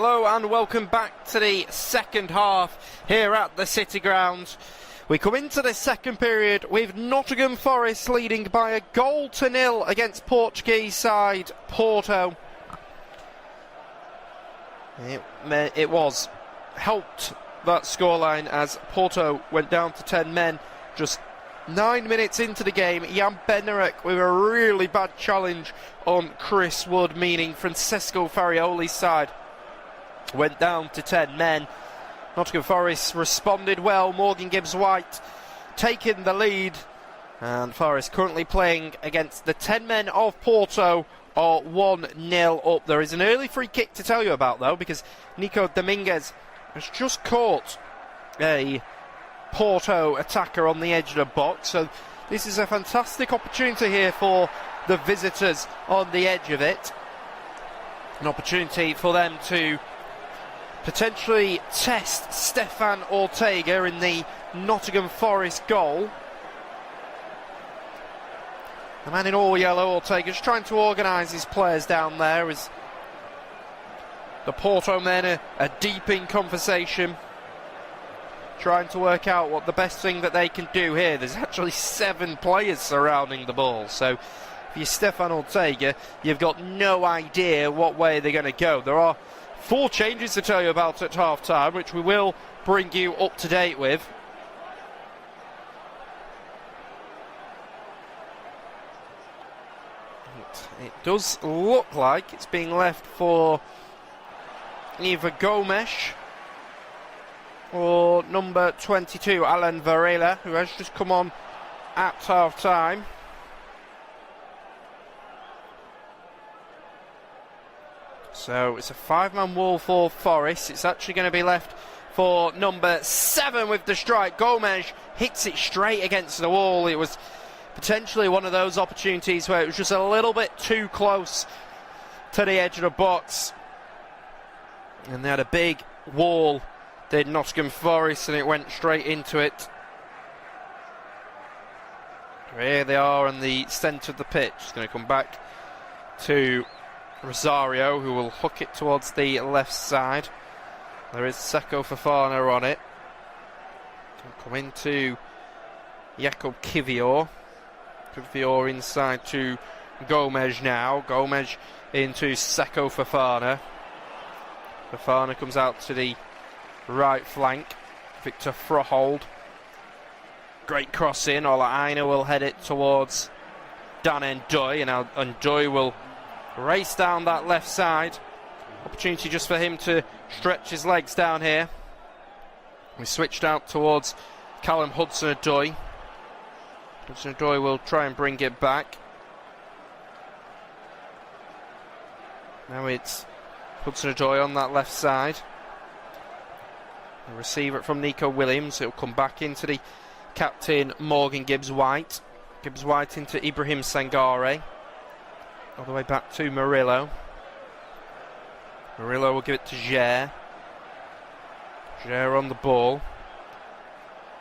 Hello and welcome back to the second half here at the City Ground. We come into the second period with Nottingham Forest leading by 1-0 against Portuguese side Porto. It was helped, that scoreline, as Porto went down to 10 men just 9 minutes into the game. Jan Bednarek with a really bad challenge on Chris Wood, meaning Francesco Farioli's side went down to 10 men. Nottingham Forest responded well. Morgan Gibbs-White taking the lead, and Forest currently playing against the 10 men of Porto are 1-0 up. There is an early free kick to tell you about though, because Nico Dominguez has just caught a Porto attacker on the edge of the box, so this is a fantastic opportunity here for the visitors on the edge of it. An opportunity for them to potentially test Stefan Ortega in the Nottingham Forest goal. The man in all yellow, Ortega, just trying to organise his players down there as the Porto men are deep in conversation, trying to work out what the best thing that they can do here. There's actually 7 players surrounding the ball, so if you're Stefan Ortega, you've got no idea what way they're going to go. There are 4 changes to tell you about at half-time, which we will bring you up to date with. It does look like it's being left for either Gomes or number 22, Alan Varela, who has just come on at half-time. So it's a 5-man wall for Forest. It's actually going to be left for number 7 with the strike. Gomes hits it straight against the wall. It was potentially one of those opportunities where it was just a little bit too close to the edge of the box, and they had a big wall, did Nottingham Forest, and it went straight into it. Here they are in the centre of the pitch. It's going to come back to Rosario, who will hook it towards the left side. There is Seko Fofana on it. Come into Jakub Kivior. Kivior inside to Gomes now. Gomes into Seko Fofana. Fofana comes out to the right flank. Victor Froholt. Great cross in. Ola Aina will head it towards Dan Ndoye, and Ndoye will race down that left side. Opportunity just for him to stretch his legs down here. We switched out towards Callum Hudson-Odoi. Hudson-Odoi will try and bring it back. Now it's Hudson-Odoi on that left side. The receiver from Nico Williams. It'll come back into the captain Morgan Gibbs-White. Gibbs-White into Ibrahim Sangare. All the way back to Murillo. Murillo will give it to Jair. Jair on the ball.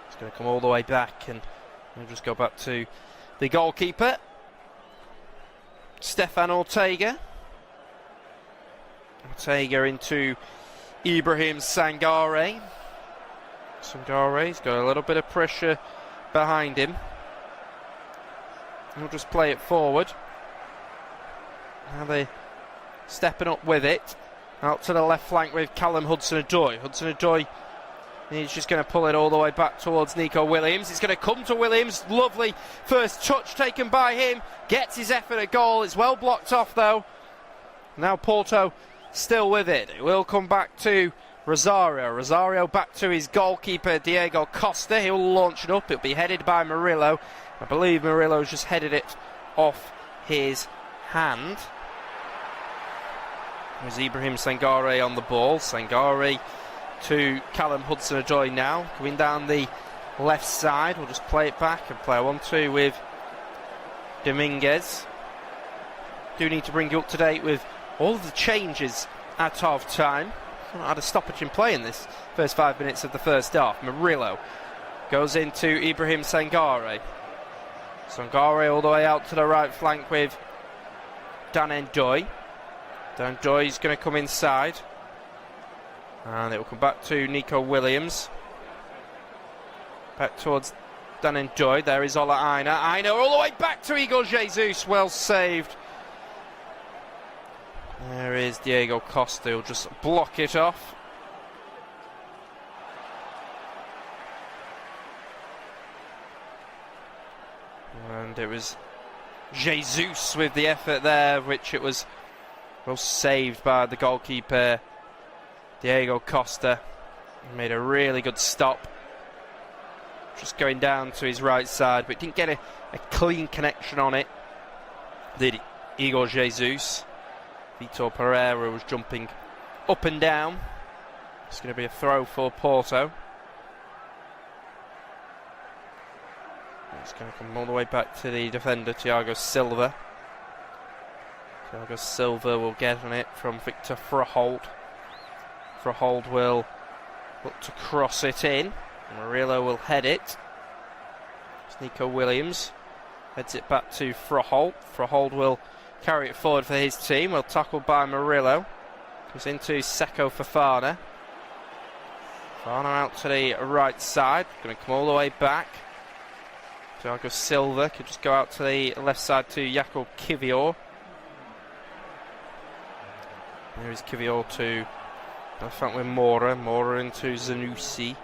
It's going to come all the way back, and we'll just go back to the goalkeeper, Stefan Ortega. Ortega into Ibrahim Sangare. Sangare's got a little bit of pressure behind him. He'll just play it forward. Now they're stepping up with it. Out to the left flank with Callum Hudson-Odoi. Hudson-Odoi, he's just going to pull it all the way back towards Nico Williams. It's going to come to Williams. Lovely first touch taken by him. Gets his effort at goal. It's well blocked off though. Now Porto still with it. It will come back to Rosario. Rosario back to his goalkeeper Diego Costa. He'll launch it up. It'll be headed by Murillo. I believe Murillo's just headed it off his hand. There's Ibrahim Sangare on the ball. Sangare to Callum Hudson-Odoi now. Coming down the left side. We'll just play it back and play a 1-2 with Dominguez. Do need to bring you up to date with all of the changes at half time. I had a stoppage in play in this first 5 minutes of the first half. Murillo goes into Ibrahim Sangare. Sangare all the way out to the right flank with Dan Ndoye. Dan Ndoye's going to come inside. And it will come back to Nico Williams. Back towards Dan and Doy. There is Ola Aina. Aina all the way back to Igor Jesus. Well saved. There is Diego Costa. He'll just block it off. And it was Jesus with the effort there, which it was well saved by the goalkeeper, Diego Costa. He made a really good stop. Just going down to his right side, but didn't get a clean connection on it. Did Igor Jesus. Vitor Pereira was jumping up and down. It's going to be a throw for Porto. It's going to come all the way back to the defender, Thiago Silva. Thiago Silva will get on it from Victor Froholt. Froholt will look to cross it in. Murillo will head it. It's Nico Williams. Heads it back to Froholt. Froholt will carry it forward for his team. Well tackled by Murillo. Goes into Seko Fofana. Fofana out to the right side. Going to come all the way back. Thiago Silva could just go out to the left side to Jakub Kivior. There is Kivior to the front with Mora. Mora into Zanussi.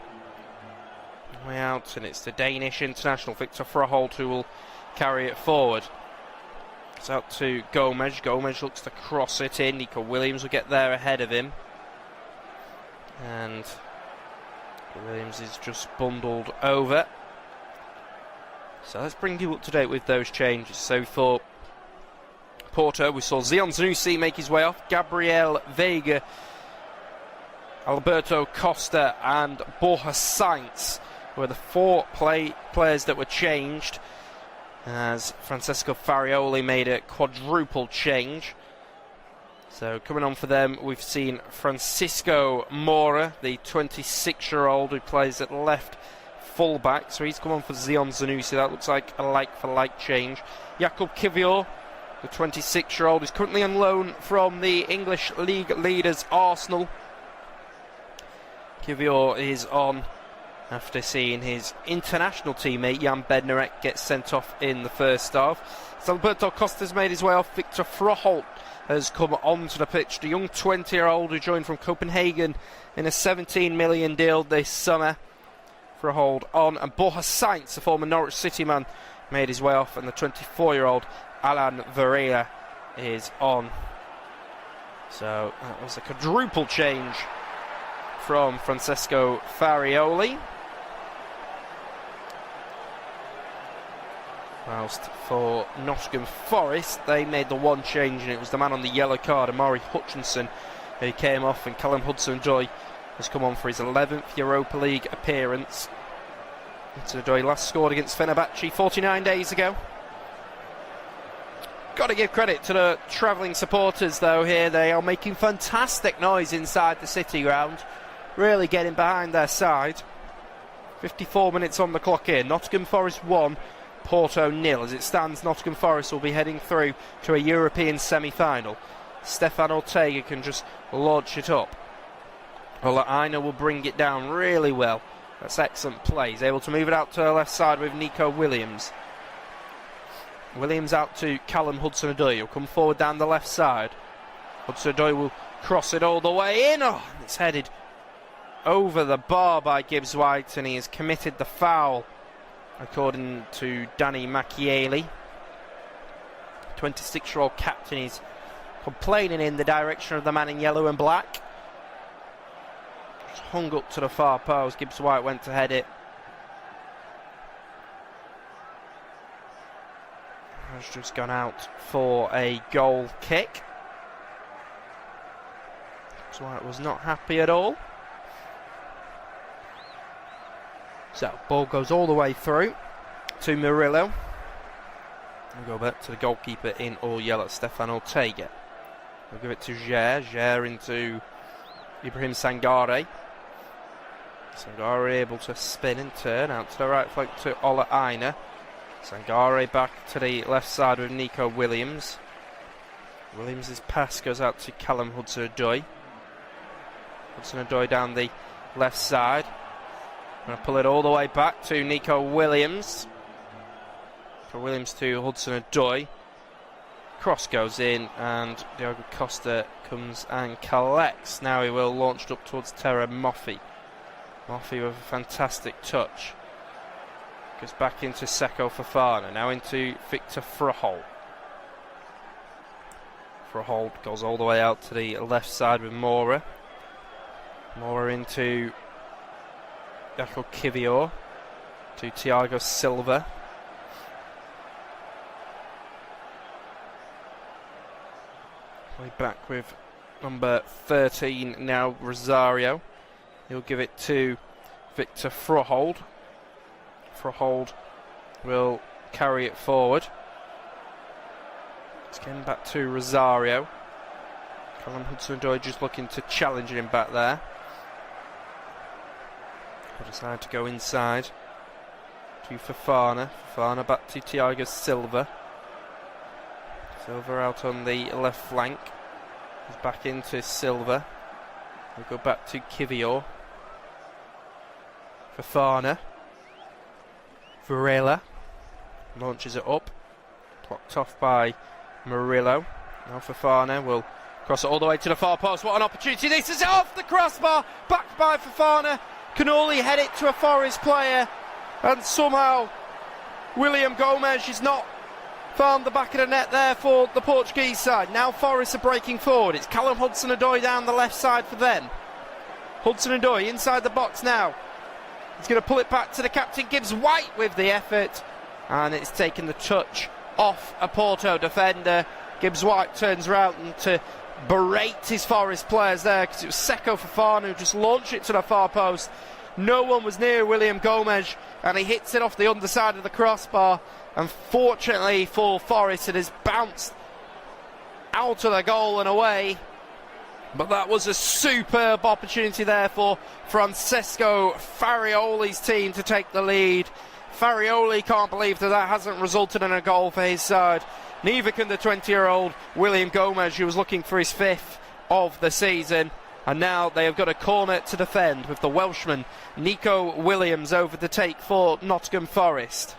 Way out, and it's the Danish international Victor Froholt who will carry it forward. It's out to Gomez. Gomez looks to cross it in. Nico Williams will get there ahead of him. And Williams is just bundled over. So let's bring you up to date with those changes. So for Porto, we saw Zion Zanussi make his way off. Gabriel Veiga, Alberto Costa and Borja Sainz were the four players that were changed, as Francesco Farioli made a quadruple change. So coming on for them, we've seen Francisco Mora, the 26-year-old who plays at left fullback. So he's come on for Zion Zanussi. That looks like a like-for-like change. Jakub Kivior, the 26-year-old, is currently on loan from the English league leaders Arsenal. Kivior is on after seeing his international teammate Jan Bednarek get sent off in the first half. So Alberto Costa's made his way off. Victor Froholt has come onto the pitch, the young 20-year-old who joined from Copenhagen in a 17 million deal this summer. Froholt on, and Borja Sainz, the former Norwich City man, made his way off, and the 24-year-old Alan Varela is on. So that was a quadruple change from Francesco Farioli. Whilst for Nottingham Forest, they made the one change, and it was the man on the yellow card, Amari Hutchinson, who came off, and Callum Hudson-Odoi has come on for his 11th Europa League appearance. Hudson-Odoi last scored against Fenerbahce 49 days ago. Got to give credit to the travelling supporters though here. They are making fantastic noise inside the City ground, really getting behind their side. 54 minutes on the clock here. Nottingham Forest 1, Porto 0. As it stands, Nottingham Forest will be heading through to a European semi-final. Stefan Ortega can just launch it up. Ola Aina will bring it down really well. That's excellent play. He's able to move it out to the left side with Nico Williams. Williams out to Callum Hudson-Odoi. He'll come forward down the left side. Hudson-Odoi will cross it all the way in. Oh, it's headed over the bar by Gibbs White, and he has committed the foul, according to Danny Macchieli. 26-year-old captain is complaining in the direction of the man in yellow and black. Just hung up to the far post. Gibbs White went to head it. Has just gone out for a goal kick. Gibbs White was not happy at all. So, ball goes all the way through to Murillo. We'll go back to the goalkeeper in all yellow, Stefan Ortega. We'll give it to Ger. Ger into Ibrahim Sangare. Sangare able to spin and turn out to the right flank to Ola Aina. Sangare back to the left side with Nico Williams. Williams' pass goes out to Callum Hudson-Odoi. Hudson-Odoi down the left side. Going to pull it all the way back to Nico Williams. Nico Williams to Hudson-Odoi. Cross goes in and Diogo Costa comes and collects. Now he will launch up towards Terra Moffi. Moffi with a fantastic touch. Goes back into Seko Fofana. Now into Victor Froholt. Froholt goes all the way out to the left side with Mora. Mora into Jaco Kivior. To Thiago Silva. Way back with number 13 now, Rosario. He'll give it to Victor Froholt. Froholt will carry it forward. It's getting back to Rosario. Callum Hudson-Odoi just looking to challenge him back there. He'll decide to go inside to Fofana. Fofana back to Thiago Silva. Silva out on the left flank. He's back into Silva. We'll go back to Kivior. Fofana. Varela launches it up. Blocked off by Murillo. Now Fofana will cross it all the way to the far post. What an opportunity. This is off the crossbar. Backed by Fofana. Can only head it to a Forest player. And somehow William Gomes is not found the back of the net there for the Portuguese side. Now Forest are breaking forward. It's Callum Hudson-Odoi down the left side for them. Hudson-Odoi inside the box now. He's going to pull it back to the captain, Gibbs White with the effort. And it's taken the touch off a Porto defender. Gibbs White turns around and to berate his Forest players there because it was Seko Fofana who just launched it to the far post. No one was near William Gomes and he hits it off the underside of the crossbar. Unfortunately for Forest, it has bounced out of the goal and away. But that was a superb opportunity there for Francesco Farioli's team to take the lead. Farioli can't believe that hasn't resulted in a goal for his side. Neither can the 20-year-old William Gomes, who was looking for his 5th of the season. And now they have got a corner to defend with the Welshman Nico Williams over the take for Nottingham Forest.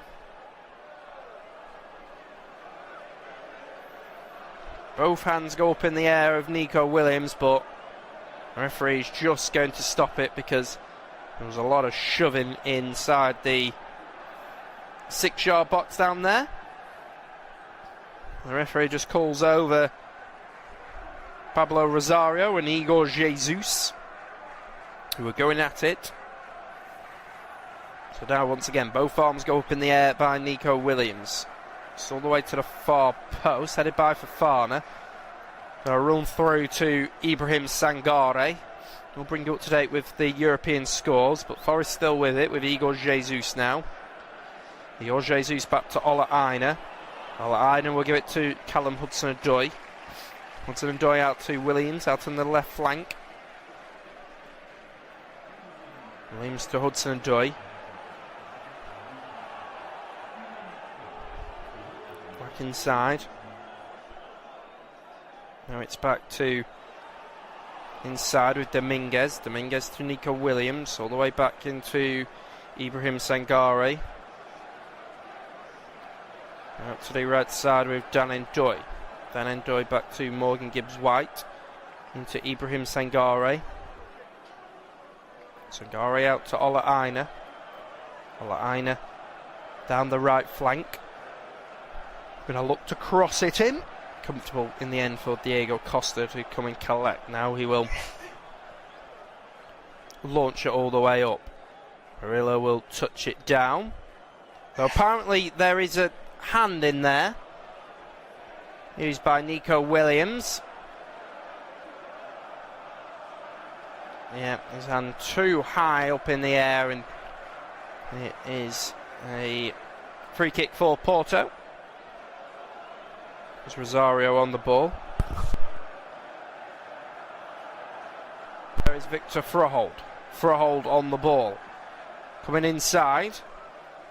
Both hands go up in the air of Nico Williams, but the referee's just going to stop it because there was a lot of shoving inside the 6-yard box down there. The referee just calls over Pablo Rosario and Igor Jesus, who are going at it. So now once again both arms go up in the air by Nico Williams. It's all the way to the far post, headed by Fofana. They'll run through to Ibrahim Sangare. We'll bring you up to date with the European scores, but Forest still with it, with Igor Jesus now. Igor Jesus back to Ola Aina. Ola Aina will give it to Callum Hudson-Odoi. Hudson-Odoi out to Williams, out on the left flank. Williams to Hudson-Odoi. Back inside. Now it's back to inside with Dominguez. Dominguez to Nico Williams, all the way back into Ibrahim Sangare. Out to the right side with Dan N'Doye. Dan N'Doye back to Morgan Gibbs-White. Into Ibrahim Sangare. Sangare out to Ola Aina. Ola Aina down the right flank. Going to look to cross it in. Comfortable in the end for Diego Costa to come and collect. Now he will launch it all the way up. Murillo will touch it down. So apparently there is a hand in there, used by Nico Williams. Yeah, his hand too high up in the air, and it is a free kick for Porto. There's Rosario on the ball. There is Victor Froholt. Froholt on the ball. Coming inside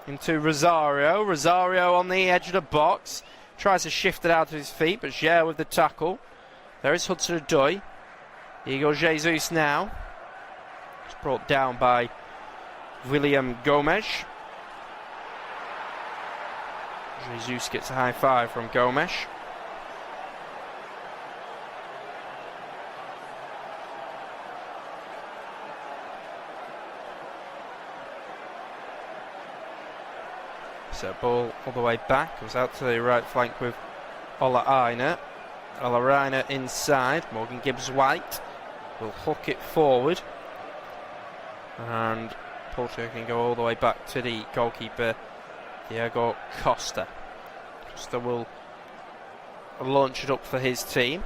into Rosario. Rosario on the edge of the box. Tries to shift it out of his feet, but Ger with the tackle. There is Hudson-Odoi. Igor Jesus now. brought down by William Gomes. Jesus gets a high five from Gomes. So ball all the way back, goes out to the right flank with Ola Aina. Ola Aina inside, Morgan Gibbs-White will hook it forward. And Porto can go all the way back to the goalkeeper, Diego Costa. Costa will launch it up for his team.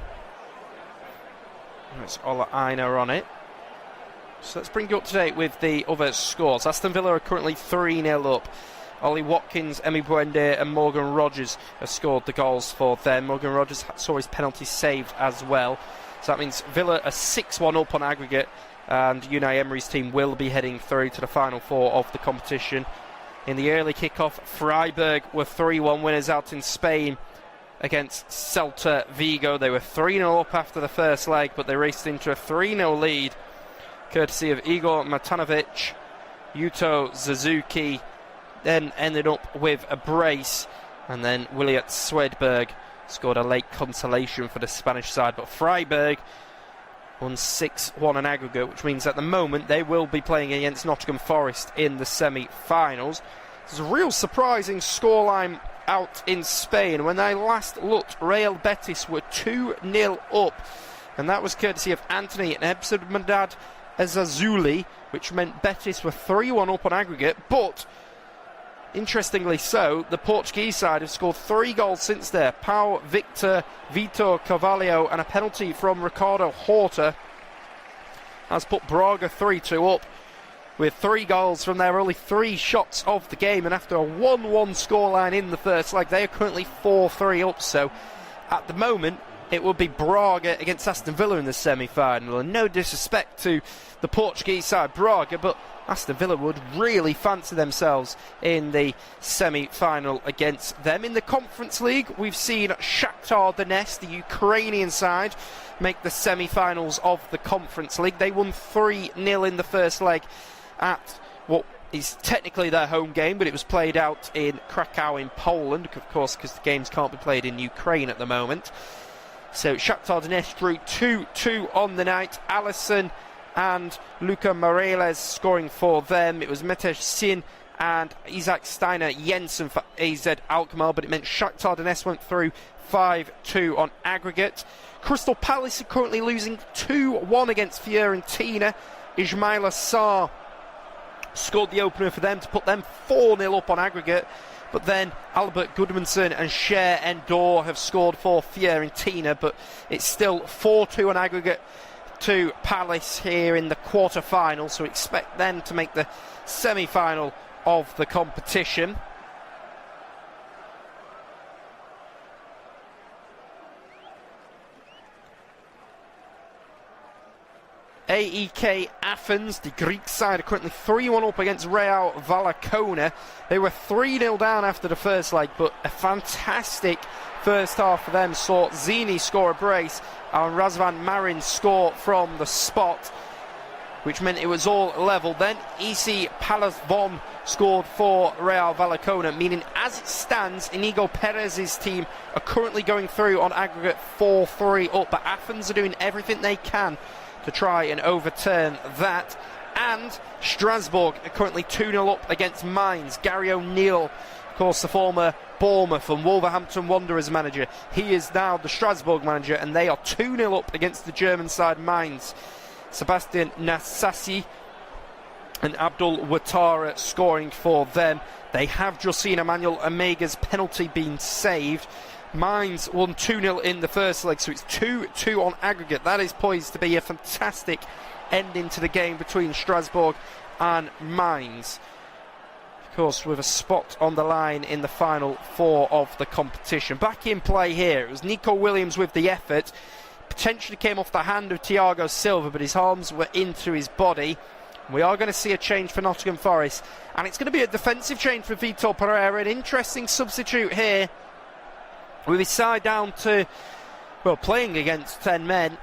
It's Ola Aina on it. So let's bring you up to date with the other scores. Aston Villa are currently 3-0 up. Ollie Watkins, Emi Buendia and Morgan Rogers have scored the goals for them. Morgan Rogers saw his penalty saved as well. So that means Villa are 6-1 up on aggregate, and Unai Emery's team will be heading through to the final four of the competition. In the early kick-off, Freiburg were 3-1 winners out in Spain against Celta Vigo. They were 3-0 up after the first leg, but they raced into a 3-0 lead, courtesy of Igor Matanovic. Yuto Suzuki then ended up with a brace, and then Williat Swedberg scored a late consolation for the Spanish side. But Freiburg won 6-1 in aggregate, which means at the moment they will be playing against Nottingham Forest in the semi-finals. There's a real surprising scoreline out in Spain. When I last looked, Real Betis were 2-0 up, and that was courtesy of Anthony and Abdelmadad Azazuli, which meant Betis were 3-1 up on aggregate. But interestingly so, the Portuguese side have scored 3 goals since there. Pau Victor, Vitor Carvalho and a penalty from Ricardo Horta has put Braga 3-2 up with 3 goals from their only 3 shots of the game. And after a 1-1 scoreline in the first leg, they are currently 4-3 up. So at the moment, it will be Braga against Aston Villa in the semi-final. And no disrespect to the Portuguese side, Braga, but Aston Villa would really fancy themselves in the semi-final against them. In the Conference League, we've seen Shakhtar Donetsk, the Ukrainian side, make the semi-finals of the Conference League. They won 3-0 in the first leg at what is technically their home game, but it was played out in Krakow in Poland, of course, because the games can't be played in Ukraine at the moment. So Shakhtar Donetsk drew 2-2 on the night. Alisson and Luca Moreles scoring for them. It was Metesh Sin and Isaac Steiner Jensen for AZ Alkmaar, but it meant Shakhtar Donetsk went through 5-2 on aggregate. Crystal Palace are currently losing 2-1 against Fiorentina. Ismaila Sarr scored the opener for them to put them 4-0 up on aggregate. But then Albert Gudmundsson and Cher Endor have scored for Fiorentina, but it's still 4-2 on aggregate to Palace here in the quarter-final, so expect them to make the semi-final of the competition. AEK Athens, the Greek side, are currently 3-1 up against Real Vallecona. They were 3-0 down after the first leg, but a fantastic first half for them saw Zini score a brace and Razvan Marin score from the spot, which meant it was all level. Then Isi Palasvon scored for Real Vallecona, meaning as it stands, Inigo Perez's team are currently going through on aggregate 4-3 up, but Athens are doing everything they can to try and overturn that. And Strasbourg are currently 2-0 up against Mainz. Gary O'Neill, of course, the former Bournemouth and Wolverhampton Wanderers manager, he is now the Strasbourg manager, and they are 2-0 up against the German side Mainz. Sebastian Nassasi and Abdul Ouattara scoring for them. They have just seen Emmanuel Omega's penalty being saved. Mainz won 2-0 in the first leg, so it's 2-2 on aggregate. That is poised to be a fantastic ending to the game between Strasbourg and Mainz. Of course, with a spot on the line in the final 4 of the competition. Back in play here, it was Nico Williams with the effort. Potentially came off the hand of Thiago Silva, but his arms were into his body. We are going to see a change for Nottingham Forest, and it's going to be a defensive change for Vitor Pereira. An interesting substitute here, with his side down to, well, playing against 10 men.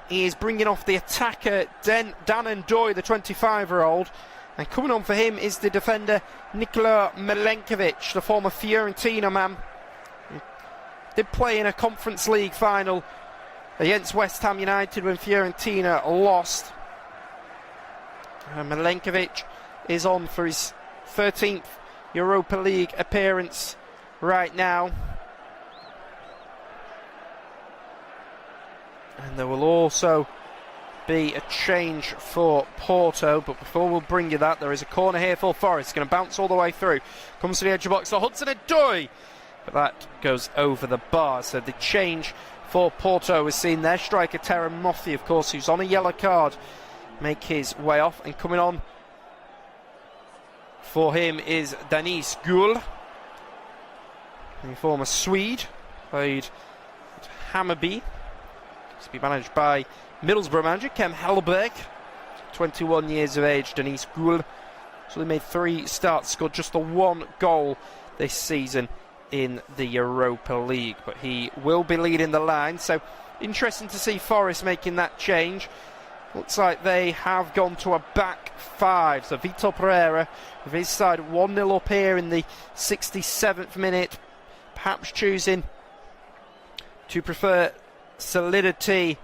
he is bringing off the attacker Dan Ndoye, the 25-year-old. And coming on for him is the defender Nikola Milenkovic, the former Fiorentina man. He did play in a Conference League final against West Ham United when Fiorentina lost. Milenkovic is on for his 13th Europa League appearance right now. And there will also be a change for Porto, but before we'll bring you that, there is a corner here for Forest. Going to bounce all the way through, comes to the edge of the box for Hudson-Odoi, but that goes over the bar. So the change for Porto was seen there. Striker Terra Mothi, of course, who's on a yellow card, make his way off, and coming on for him is Dennis Gull, the former Swede, played at Hammarby, to be managed by Middlesbrough manager Ken Hellberg, 21 years of age. Dennis Gull, so he made 3 starts, scored just the 1 goal this season in the Europa League, but he will be leading the line. So interesting to see Forest making that change. Looks like they have gone to a back 5. So Vitor Pereira with his side 1-0 up here in the 67th minute, perhaps choosing to prefer solidity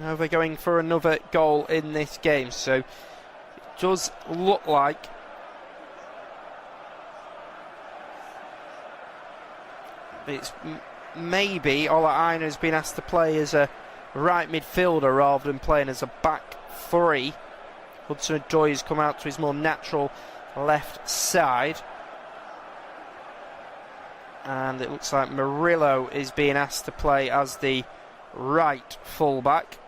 over going for another goal in this game. So it does look like it's maybe Ola Aina has been asked to play as a right midfielder rather than playing as a back 3. Hudson-Odoi has come out to his more natural left side, and it looks like Murillo is being asked to play as the right fullback.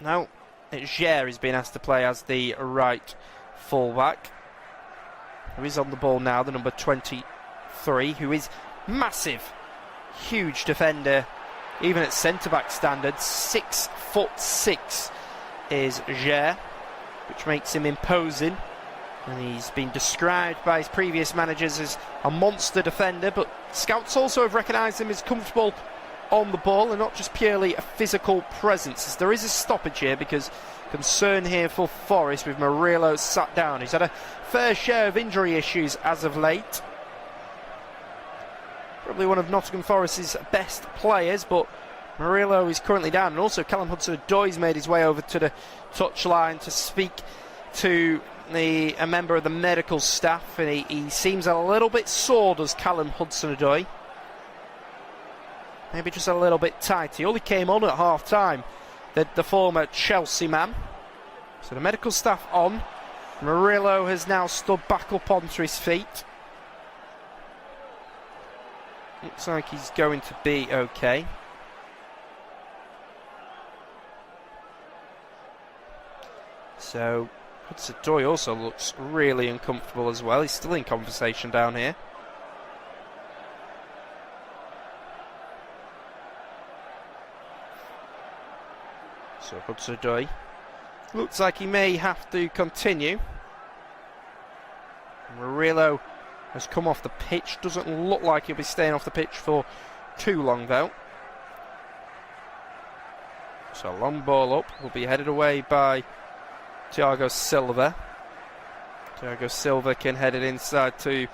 No, it's Ger is being asked to play as the right fullback. Who is on the ball now, the number 23, who is massive, huge defender, even at centre-back standards. 6'6" is Ger, which makes him imposing. And he's been described by his previous managers as a monster defender, but scouts also have recognised him as comfortable on the ball and not just purely a physical presence. As there is a stoppage here because concern here for Forest with Murillo sat down. He's had a fair share of injury issues as of late. Probably one of Nottingham Forest's best players, but Murillo is currently down. And also Callum Hudson-Odoi's made his way over to the touchline to speak to a member of the medical staff, and he seems a little bit sore, does Callum Hudson-Odoi. Maybe just a little bit tight. He only came on at half-time, the former Chelsea man. So the medical staff on. Murillo has now stood back up onto his feet. Looks like he's going to be okay. So Hudson-Odoi also looks really uncomfortable as well. He's still in conversation down here. So Hudson-Odoi looks like he may have to continue. Murillo has come off the pitch. Doesn't look like he'll be staying off the pitch for too long though. So a long ball up will be headed away by Thiago Silva. Thiago Silva can head it inside to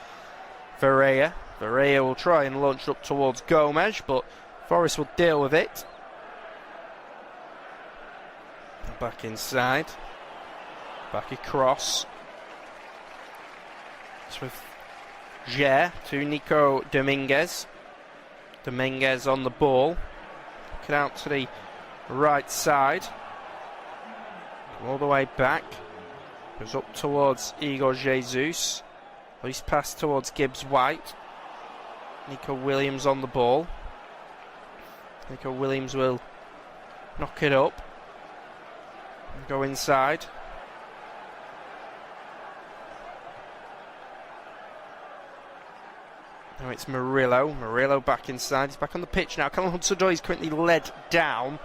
Verreia. Verreia will try and launch up towards Gomes, but Forest will deal with it. Back inside. Back across. It's with Ger to Nico Dominguez. Dominguez on the ball. Looking out to the right side. All the way back. Goes up towards Igor Jesus. Loose pass towards Gibbs White. Nico Williams on the ball. Nico Williams will knock it up. Go inside. Now it's Murillo. Murillo back inside. He's back on the pitch now. Callum Hudson-Odoi is currently led down.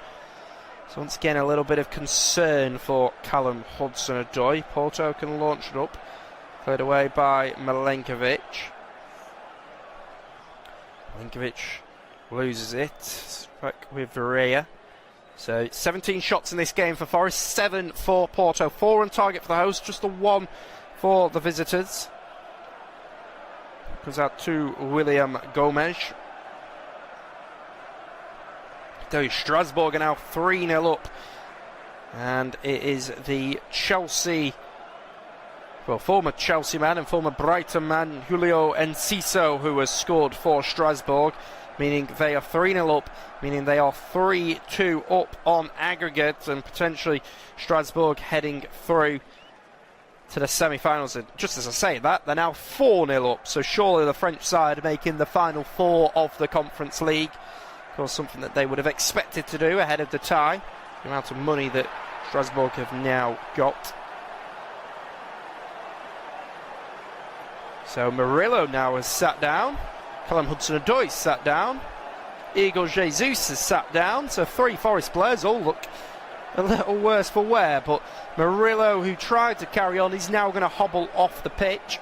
So once again a little bit of concern for Callum Hudson-Odoi. Porto can launch it up. Played away by Milenkovic. Milenkovic loses it. Back with Verreia. So 17 shots in this game for Forest, 7 for Porto, 4 on target for the host, just the 1 for the visitors. Goes out to William Gomes. Though Strasbourg are now 3-0 up. And it is the former Chelsea man and former Brighton man, Julio Enciso, who has scored for Strasbourg, meaning they are 3-0 up, meaning they are 3-2 up on aggregate, and potentially Strasbourg heading through to the semi-finals. And just as I say that, they're now 4-0 up, so surely the French side are making the final 4 of the Conference League. Of course, something that they would have expected to do ahead of the tie, the amount of money that Strasbourg have now got. So Murillo now has sat down, Callum Hudson-Odoi sat down, Igor Jesus has sat down, so 3 Forest players all look a little worse for wear, but Murillo, who tried to carry on, is now going to hobble off the pitch.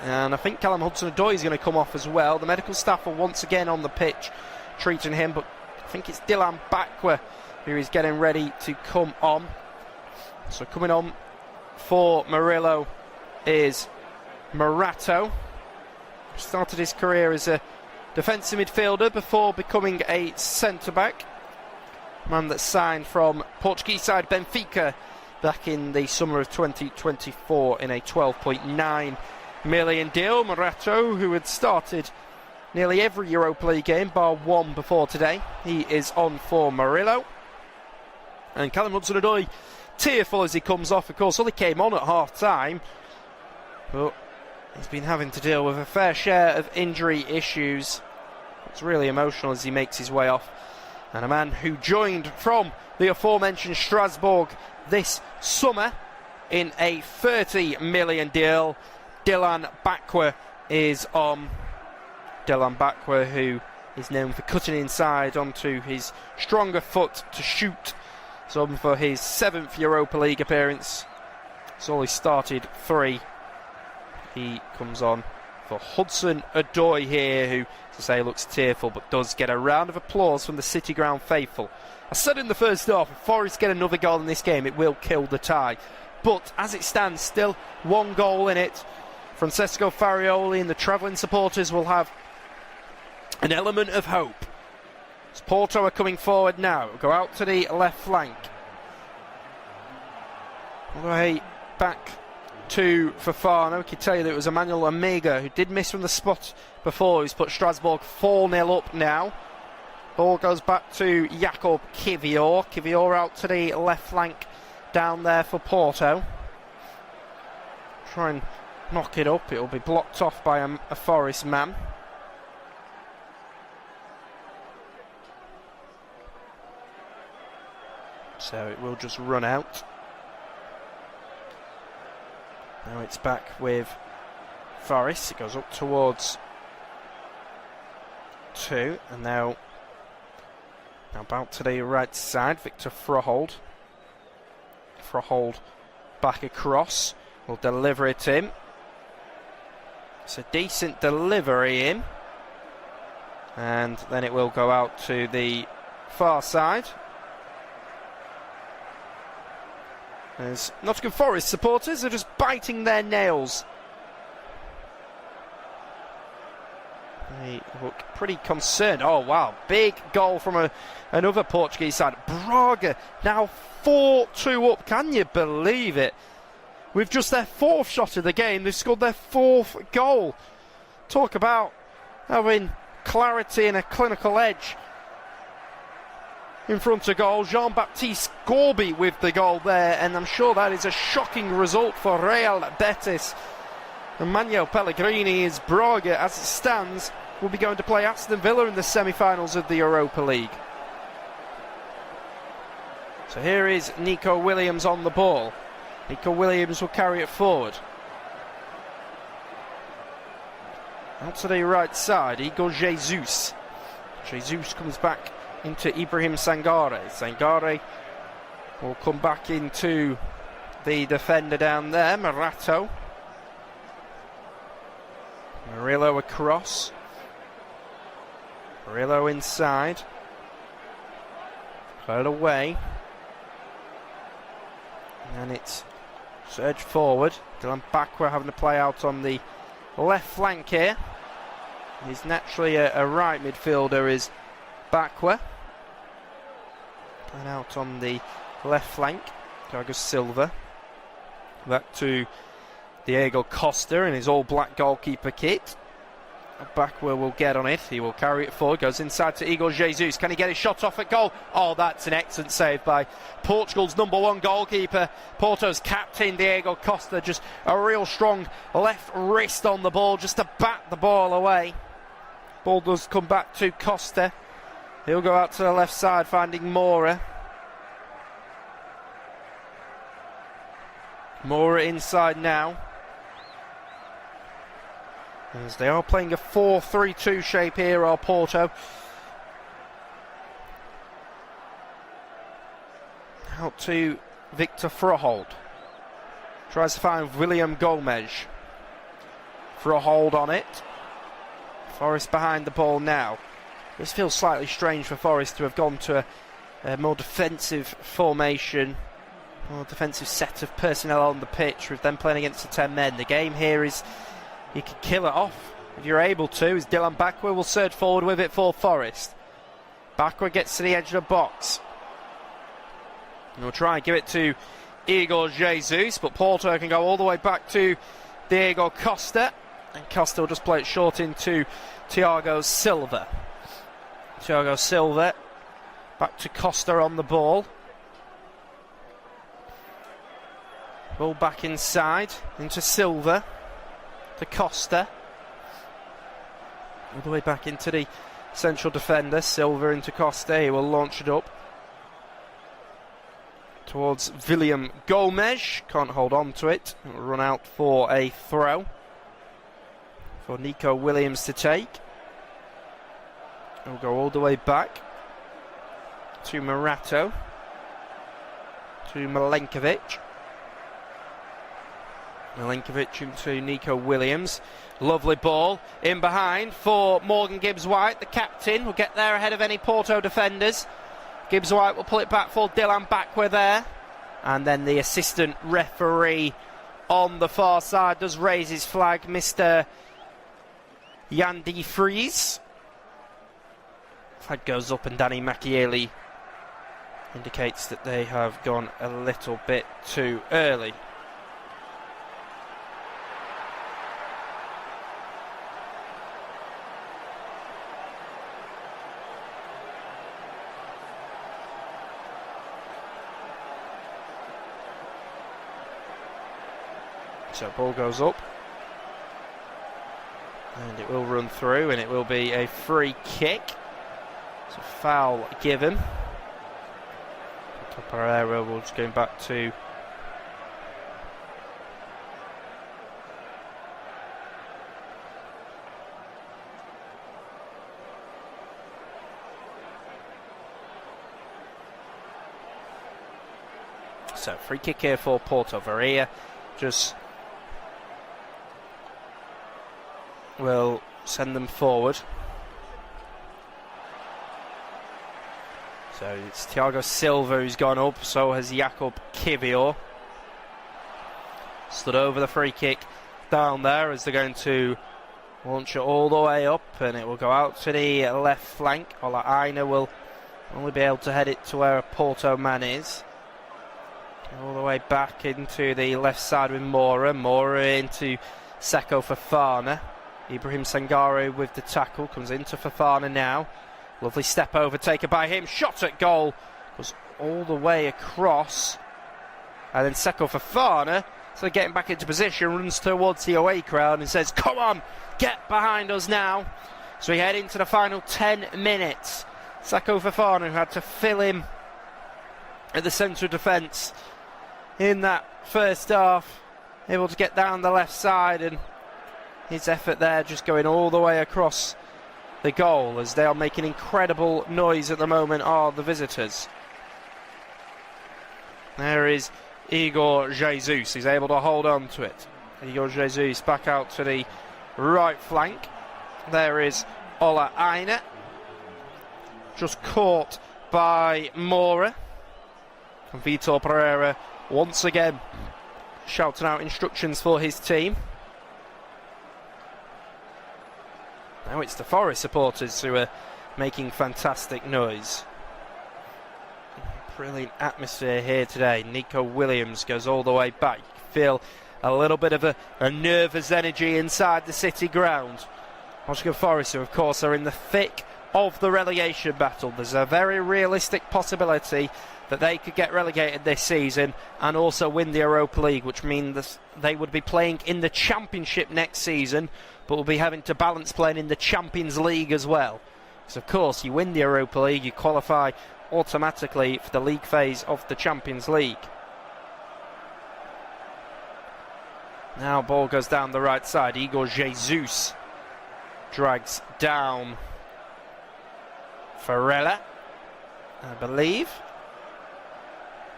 And I think Callum Hudson-Odoi is going to come off as well. The medical staff are once again on the pitch treating him, but I think it's Dylan Bakwa who is getting ready to come on. So coming on for Murillo is Morato. Started his career as a defensive midfielder before becoming a centre-back. Man that signed from Portuguese side Benfica back in the summer of 2024 in a 12.9 million deal. Morato, who had started nearly every Europa League game bar 1 before today, he is on for Murillo. And Callum Hudson-Odoi, tearful as he comes off. Of course, only came on at half-time, but he's been having to deal with a fair share of injury issues. It's really emotional as he makes his way off. And a man who joined from the aforementioned Strasbourg this summer in a 30 million deal, Dylan Bakwa, is on. Dylan Bakwa, who is known for cutting inside onto his stronger foot to shoot. So for his 7th Europa League appearance, it's only started 3. He comes on for Hudson-Odoi here, who, to say, looks tearful, but does get a round of applause from the City Ground faithful. I said in the first half, if Forest get another goal in this game, it will kill the tie. But as it stands, still 1 goal in it. Francesco Farioli and the travelling supporters will have an element of hope. As Porto are coming forward now, go out to the left flank. All the way back to Fofana. I can tell you that it was Emmanuel Omega who did miss from the spot before, who's put Strasbourg 4-0 up now. Ball goes back to Jakob Kivior. Kivior out to the left flank down there for Porto. Try and knock it up. It'll be blocked off by a Forest man. So it will just run out. Now it's back with Forest. It goes up towards 2, and now about to the right side, Victor Frohold. Frohold back across. Will deliver it in. It's a decent delivery in. And then it will go out to the far side. As Nottingham Forest supporters are just biting their nails. They look pretty concerned. Oh wow, big goal from another Portuguese side. Braga now 4-2 up. Can you believe it? With just their 4th shot of the game, they've scored their 4th goal. Talk about having clarity and a clinical edge in front of goal. Jean-Baptiste Gorby with the goal there, and I'm sure that is a shocking result for Real Betis. Manuel Pellegrini is Braga, as it stands, will be going to play Aston Villa in the semi-finals of the Europa League. So here is Nico Williams on the ball. Nico Williams will carry it forward. Out to the right side, Igor Jesus. Jesus comes back into Ibrahim Sangare. Sangare will come back into the defender down there, Morato. Murillo across. Murillo inside. Got it away. And it's surge forward. Dylan Bakwa having to play out on the left flank here. He's naturally a right midfielder, is Bakwa. Playing out on the left flank. Thiago Silva. Back to Diego Costa in his all-black goalkeeper kit. Bakwa will get on it. He will carry it forward. Goes inside to Igor Jesus. Can he get his shot off at goal? Oh, that's an excellent save by Portugal's #1 goalkeeper. Porto's captain, Diego Costa. Just a real strong left wrist on the ball just to bat the ball away. Ball does come back to Costa. He'll go out to the left side, finding Mora. Mora inside now. As they are playing a 4-3-2 shape here, are Porto. Out to Victor Froholt. Tries to find William Gomes. Froholt on it. Forest behind the ball now. This feels slightly strange for Forest to have gone to a more defensive formation, more defensive set of personnel on the pitch, with them playing against the 10 men. The game here is, you can kill it off if you're able to, as Dylan Bakwa will surge forward with it for Forest. Bakwa gets to the edge of the box. And he'll try and give it to Igor Jesus, but Porto can go all the way back to Diego Costa. And Costa will just play it short into Thiago Silva. Thiago Silva back to Costa on the ball. Ball back inside into Silva. To Costa. All the way back into the central defender. Silva into Costa. He will launch it up towards William Gomes. Can't hold on to it. It will run out for a throw for Nico Williams to take. He'll go all the way back to Morato. To Milenkovic. Milenkovic into Nico Williams. Lovely ball in behind for Morgan Gibbs-White. The captain will get there ahead of any Porto defenders. Gibbs-White will pull it back for Dylan Bakwa there. And then the assistant referee on the far side does raise his flag, Mr. Yandi Fries. Flag goes up and Danny Macchielli indicates that they have gone a little bit too early. So ball goes up and it will run through and it will be a free kick. It's a foul given. Pereira will just go back to so free kick here for Porto. Varela just will send them forward. So it's Thiago Silva who's gone up, so has Jakub Kivior. Stood over the free kick down there as they're going to launch it all the way up, and it will go out to the left flank. Ola Aina will only be able to head it to where a Porto man is. All the way back into the left side with Mora. Mora into Seko Fofana. Ibrahim Sangare with the tackle, comes into Fofana now. Lovely step over taken by him, shot at goal, goes all the way across. And then Seko Fofana, so getting back into position, runs towards the away crowd and says, come on, get behind us now. So we head into the final 10 minutes. Seko Fofana, who had to fill in at the centre of defence in that first half, able to get down the left side, and his effort there just going all the way across the goal, as they are making incredible noise at the moment, are the visitors. There is Igor Jesus. He's able to hold on to it. Igor Jesus back out to the right flank. There is Ola Aina. Just caught by Mora. And Vitor Pereira once again shouting out instructions for his team. Now it's the Forest supporters who are making fantastic noise. Brilliant atmosphere here today. Nico Williams goes all the way back. You can feel a little bit of a nervous energy inside the City ground. Nottingham Forest, who of course are in the thick of the relegation battle. There's a very realistic possibility that they could get relegated this season and also win the Europa League, which means they would be playing in the Championship next season, but will be having to balance playing in the Champions League as well. Because of course you win the Europa League, you qualify automatically for the league phase of the Champions League. Now ball goes down the right side. Igor Jesus drags down Farella, I believe.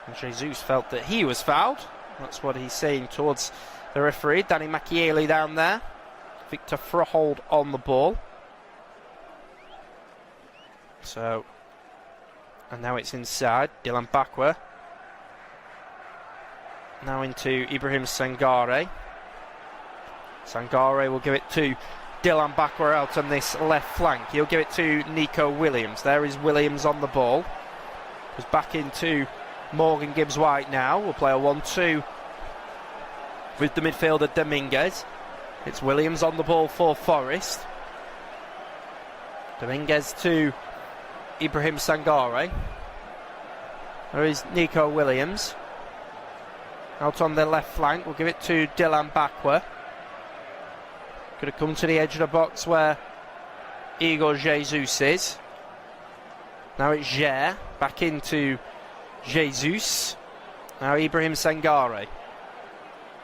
And Jesus felt that he was fouled. That's what he's saying towards the referee. Danny Macchieli down there. Victor Frohold on the ball. So, and now it's inside. Dylan Bakwa. Now into Ibrahim Sangare. Sangare will give it to Dylan Bakwa out on this left flank. He'll give it to Nico Williams. There is Williams on the ball. Goes back into Morgan Gibbs-White now. We'll play a 1-2 with the midfielder Dominguez. It's Williams on the ball for Forest. Dominguez to Ibrahim Sangare. There is Nico Williams. Out on the left flank. We'll give it to Dylan Bakwa. Going to come to the edge of the box where Igor Jesus is. Now it's Ger. Back into Jesus. Now Ibrahim Sangare.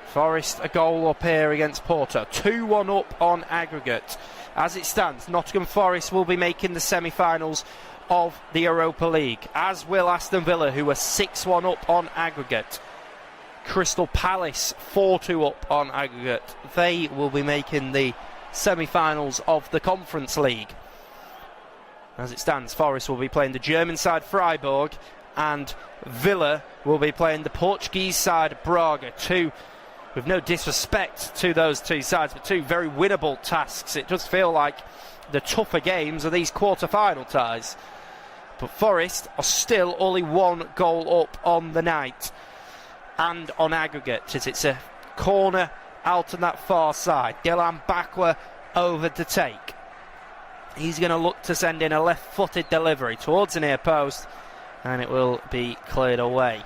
Forest a goal up here against Porto. 2-1 up on aggregate. As it stands, Nottingham Forest will be making the semi-finals of the Europa League, as will Aston Villa, who are 6-1 up on aggregate. Crystal Palace 4-2 up on aggregate. They will be making the semi-finals of the Conference League. As it stands, Forest will be playing the German side Freiburg, and Villa will be playing the Portuguese side Braga. Two, with no disrespect to those two sides, but two very winnable tasks. It does feel like the tougher games are these quarter-final ties. But Forest are still only 1 goal up on the night and on aggregate, as it's a corner out on that far side. Dylan Bakwa over to take. He's going to look to send in a left-footed delivery towards the near post, and it will be cleared away.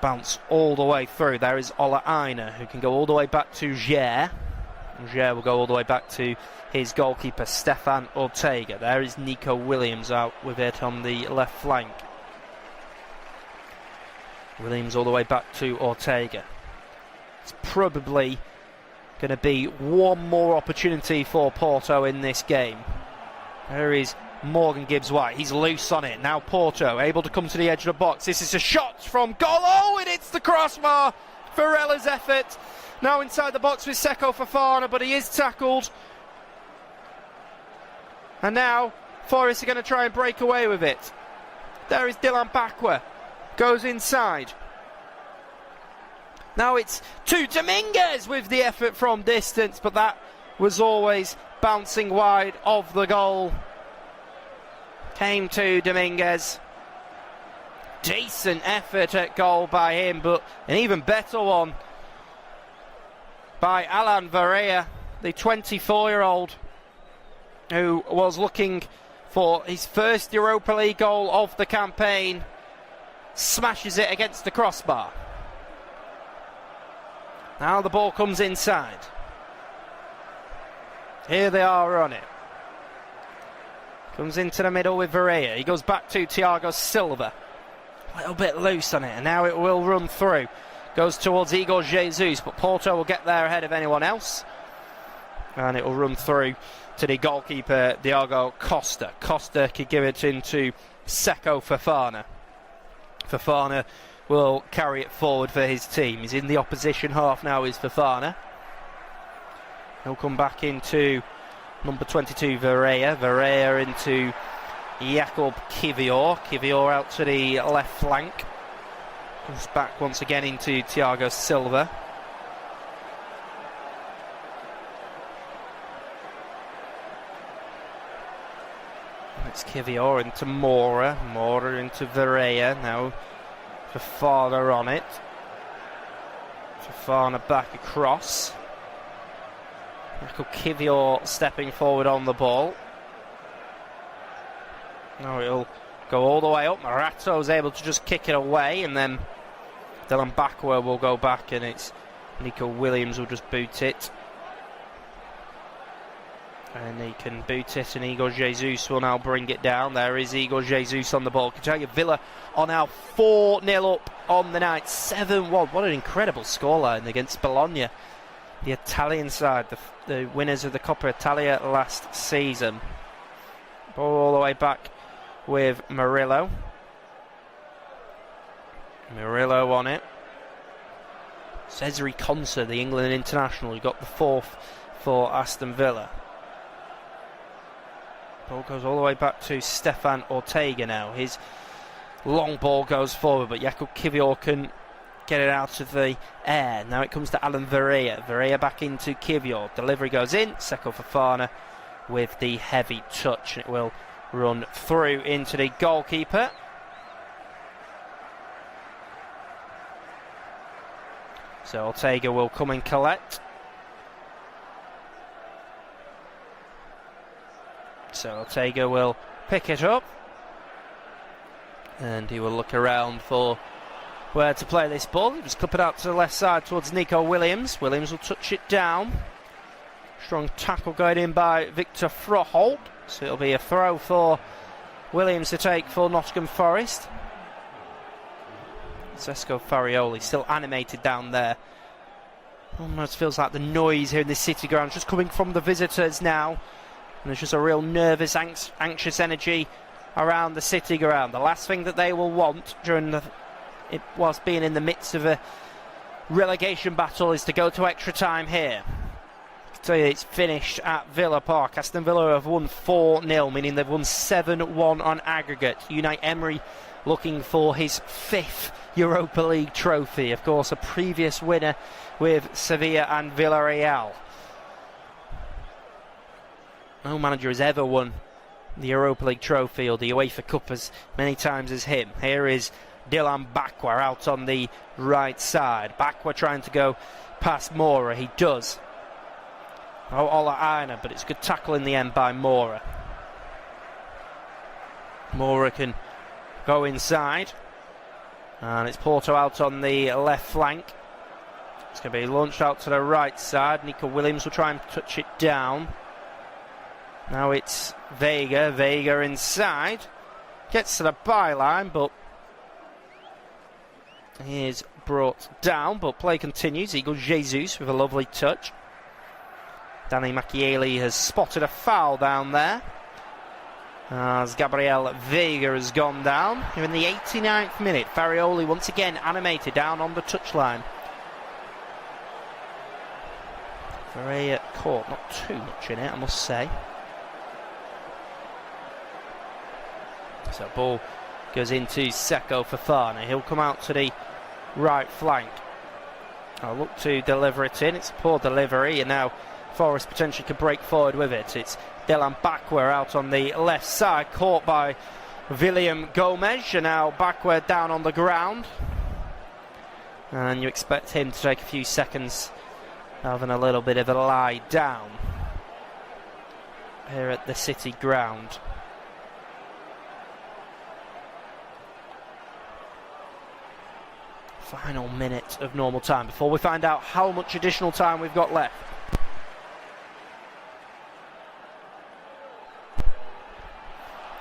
Bounce all the way through. There is Ola Aina, who can go all the way back to Ger. Ger will go all the way back to his goalkeeper, Stefan Ortega. There is Nico Williams out with it on the left flank. Williams all the way back to Ortega. It's probably going to be one more opportunity for Porto in this game. There is Morgan Gibbs-White. He's loose on it. Now Porto able to come to the edge of the box. This is a shot from goal. Oh, and it's the crossbar. Farella's effort. Now inside the box with Seko Fofana, but he is tackled. And now Forest are going to try and break away with it. There is Dylan Bakwa. Goes inside. Now it's to Dominguez with the effort from distance, but that was always bouncing wide of the goal. Came to Dominguez. Decent effort at goal by him, but an even better one by Alan Varela, the 24-year-old, who was looking for his first Europa League goal of the campaign. Smashes it against the crossbar. Now the ball comes inside. Here they are on it. Comes into the middle with Varela. He goes back to Thiago Silva. A little bit loose on it, and now it will run through. Goes towards Igor Jesus, but Porto will get there ahead of anyone else. And it will run through to the goalkeeper, Diogo Costa. Costa could give it into Seko Fofana. Fofana will carry it forward for his team. He's in the opposition half now, is Fofana. He'll come back into number 22, Varela. Varela into Jakub Kivior. Kivior out to the left flank. Comes back once again into Thiago Silva. It's Kivior into Mora. Mora into Varea. Now Fofana on it. Fofana back across. Jakub Kivior stepping forward on the ball. Now it'll go all the way up. Morato's able to just kick it away, and then Dylan Bakwa will go back, and it's Nico Williams will just boot it. And he can boot it, and Igor Jesus will now bring it down. There is Igor Jesus on the ball. Can tell you, Villa are now 4-0 up on the night. 7-1. What an incredible scoreline against Bologna, the Italian side, the winners of the Coppa Italia last season. Ball all the way back with Murillo. Murillo on it. Cesare Konsa, the England international, who got the 4th for Aston Villa. Ball goes all the way back to Stefan Ortega now. His long ball goes forward, but Jakub Kivior can get it out of the air. Now it comes to Alan Varea. Varea back into Kivior. Delivery goes in. Seko Fofana with the heavy touch. It will run through into the goalkeeper. So Ortega will come and collect. So Ortega will pick it up, and he will look around for where to play this ball. He was clipped out to the left side towards Nico Williams. Williams will touch it down. Strong tackle going in by Victor Froholt. So it'll be a throw for Williams to take for Nottingham Forest. Cesco Farioli still animated down there. Almost feels like the noise here in the City ground just coming from the visitors now. And there's just a real nervous, anxious energy around the City ground. The last thing that they will want whilst being in the midst of a relegation battle is to go to extra time here. I can tell you it's finished at Villa Park. Aston Villa have won 4-0, meaning they've won 7-1 on aggregate. Unai Emery looking for his 5th Europa League trophy. Of course, a previous winner with Sevilla and Villarreal. No manager has ever won the Europa League trophy or the UEFA Cup as many times as him. Here is Dylan Bakwa out on the right side. Bakwa trying to go past Mora. He does. Oh, Ola Aina, but it's a good tackle in the end by Mora. Mora can go inside. And it's Porto out on the left flank. It's going to be launched out to the right side. Nico Williams will try and touch it down. Now it's Vega. Vega inside. Gets to the byline, but he is brought down. But play continues. Igor Jesus with a lovely touch. Danny Macchieli has spotted a foul down there, as Gabriel Vega has gone down. Here in the 89th minute, Farioli once again animated down on the touchline. Varea caught not too much in it, I must say. So ball goes into Seko Fofana. He'll come out to the right flank. I'll look to deliver it in. It's a poor delivery, and now Forest potentially could break forward with it. It's Dylan Bakwa out on the left side, caught by William Gomez, and now Bakwa down on the ground. And you expect him to take a few seconds having a little bit of a lie down here at the City ground. Final minute of normal time before we find out how much additional time we've got left.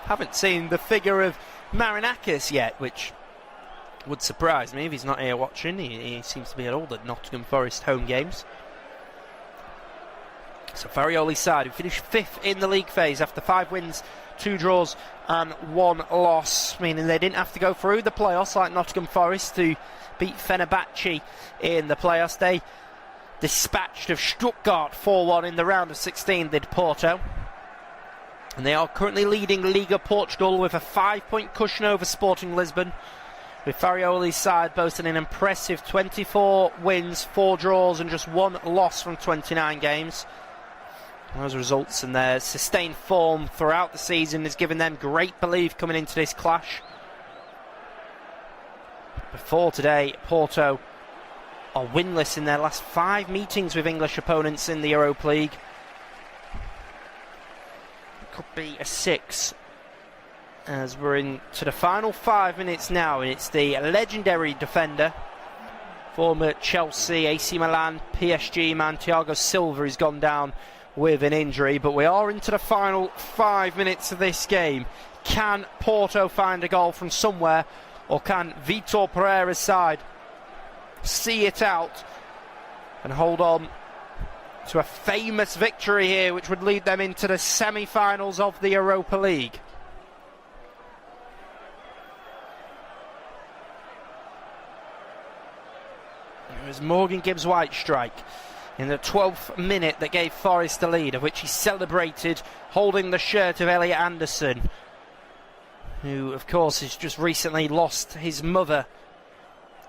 Haven't seen the figure of Marinakis yet, which would surprise me if he's not here watching. He seems to be at all the Nottingham Forest home games. So Farioli's side, who finished 5th in the league phase after 5 wins, 2 draws and 1 loss, meaning they didn't have to go through the playoffs like Nottingham Forest to beat Fenerbahce in the playoffs. They dispatched of Stuttgart 4-1 in the round of 16, did Porto. And they are currently leading Liga Portugal with a 5-point cushion over Sporting Lisbon, with Farioli's side boasting an impressive 24 wins, 4 draws and just 1 loss from 29 games. Those results and their sustained form throughout the season has given them great belief coming into this clash. Before today, Porto are winless in their last 5 meetings with English opponents in the Europa League. Could be a 6 as we're into the final 5 minutes now, and it's the legendary defender, former Chelsea, AC Milan, PSG man Thiago Silva has gone down with an injury, but we are into the final 5 minutes of this game. Can Porto find a goal from somewhere, or can Vitor Pereira's side see it out and hold on to a famous victory here, which would lead them into the semi-finals of the Europa League? It was Morgan Gibbs-White's strike in the 12th minute that gave Forest the lead, of which he celebrated holding the shirt of Elliot Anderson, who of course has just recently lost his mother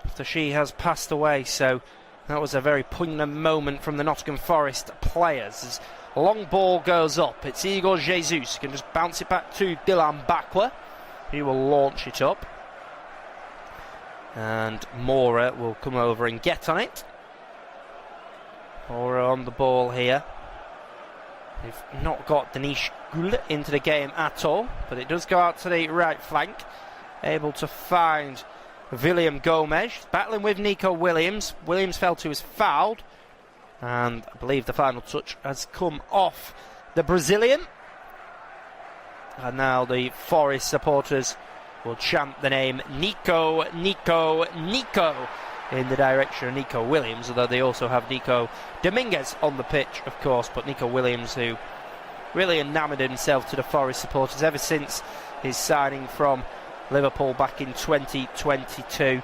after she has passed away. So that was a very poignant moment from the Nottingham Forest players. As a long ball goes up, it's Igor Jesus who can just bounce it back to Dylan Bakwa, who will launch it up, and Mora will come over and get on it. Mora on the ball here. They've not got Danish Gul into the game at all, but it does go out to the right flank, able to find William Gomes, battling with Nico Williams. Williams felt he was fouled, and I believe the final touch has come off the Brazilian. And now the Forest supporters will chant the name Nico, Nico, Nico in the direction of Nico Williams, although they also have Nico Dominguez on the pitch, of course. But Nico Williams, who really enamoured himself to the Forest supporters ever since his signing from Liverpool back in 2022.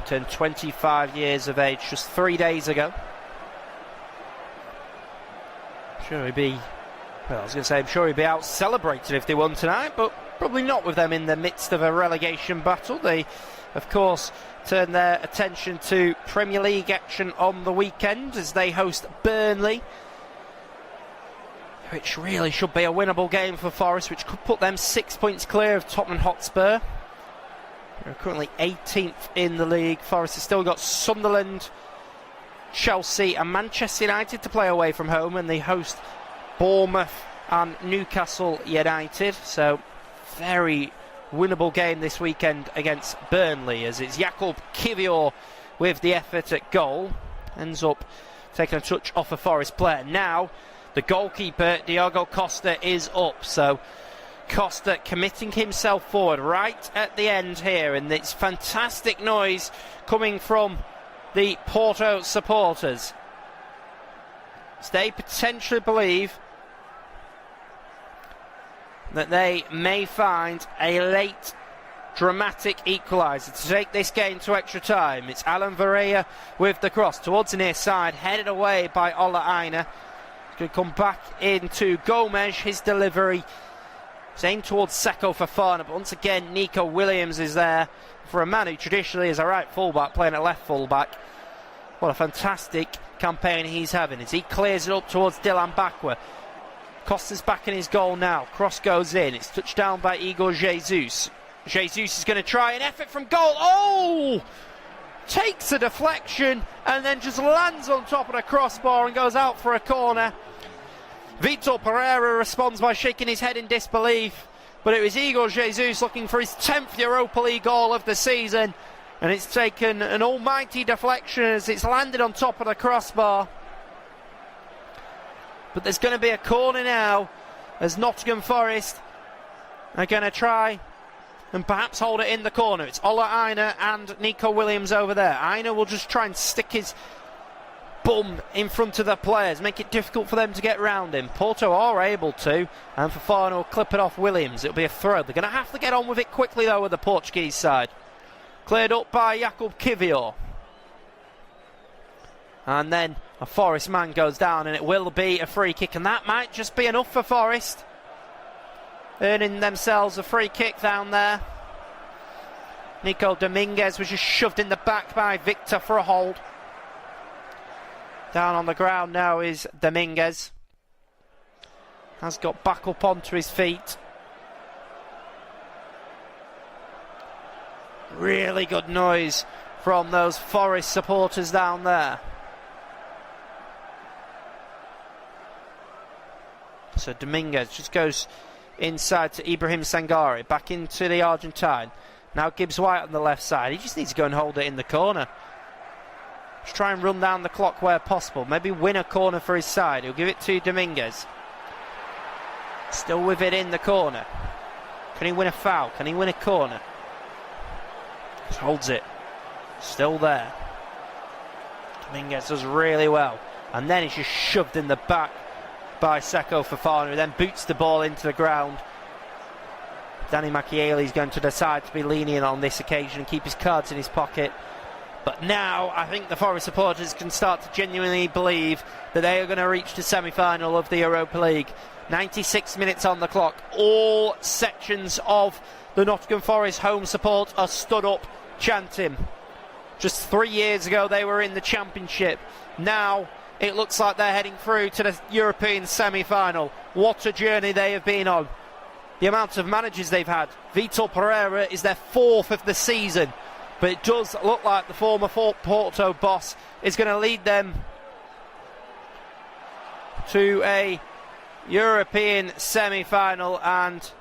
Turned 25 years of age just 3 days ago. I'm sure he'd be out celebrated if they won tonight, but probably not with them in the midst of a relegation battle. They, of course, turn their attention to Premier League action on the weekend as they host Burnley, which really should be a winnable game for Forest, which could put them 6 points clear of Tottenham Hotspur. They're currently 18th in the league. Forest has still got Sunderland, Chelsea and Manchester United to play away from home, and they host Bournemouth and Newcastle United. So very winnable game this weekend against Burnley, as it's Jakub Kivior with the effort at goal. Ends up taking a touch off a Forest player. Now the goalkeeper, Diogo Costa, is up. So Costa committing himself forward right at the end here, and it's fantastic noise coming from the Porto supporters, as they potentially believe that they may find a late dramatic equaliser to take this game to extra time. It's Alan Varela with the cross towards the near side, headed away by Ola Aina. He's going to come back into Gomes. His delivery is aimed towards Seko Fofana, but once again Nico Williams is there for a man who traditionally is a right fullback playing at left fullback. What a fantastic campaign he's having as he clears it up towards Dylan Bakwa. Costa's back in his goal now. Cross goes in. It's touched down by Igor Jesus. Jesus is going to try an effort from goal. Oh! Takes a deflection and then just lands on top of the crossbar and goes out for a corner. Vitor Pereira responds by shaking his head in disbelief, but it was Igor Jesus looking for his 10th Europa League goal of the season, and it's taken an almighty deflection as it's landed on top of the crossbar. But there's going to be a corner now as Nottingham Forest are going to try and perhaps hold it in the corner. It's Ola Aina and Nico Williams over there. Aina will just try and stick his bum in front of the players, make it difficult for them to get round him. Porto are able to, and Fofana will clip it off Williams. It'll be a throw. They're going to have to get on with it quickly though with the Portuguese side. Cleared up by Jakub Kivior. And then a Forest man goes down, and it will be a free kick, and that might just be enough for Forest earning themselves a free kick down there. Nico Dominguez was just shoved in the back by Victor for a hold. Down on the ground now is Dominguez. Has got back up onto his feet. Really good noise from those Forest supporters down there. So Dominguez just goes inside to Ibrahim Sangare, back into the Argentine. Now Gibbs White on the left side. He just needs to go and hold it in the corner. Just try and run down the clock where possible. Maybe win a corner for his side. He'll give it to Dominguez. Still with it in the corner. Can he win a foul? Can he win a corner? Just holds it. Still there. Dominguez does really well. And then he's just shoved in the back by Seko Fofana, who then boots the ball into the ground. Danny Macchielli's going to decide to be lenient on this occasion and keep his cards in his pocket. But now I think the Forest supporters can start to genuinely believe that they are going to reach the semi-final of the Europa League. 96 minutes on the clock. All sections of the Nottingham Forest home support are stood up chanting. Just 3 years ago they were in the Championship. Now it looks like they're heading through to the European semi-final. What a journey they have been on. The amount of managers they've had. Vitor Pereira is their 4th of the season. But it does look like the former Porto boss is going to lead them to a European semi-final. And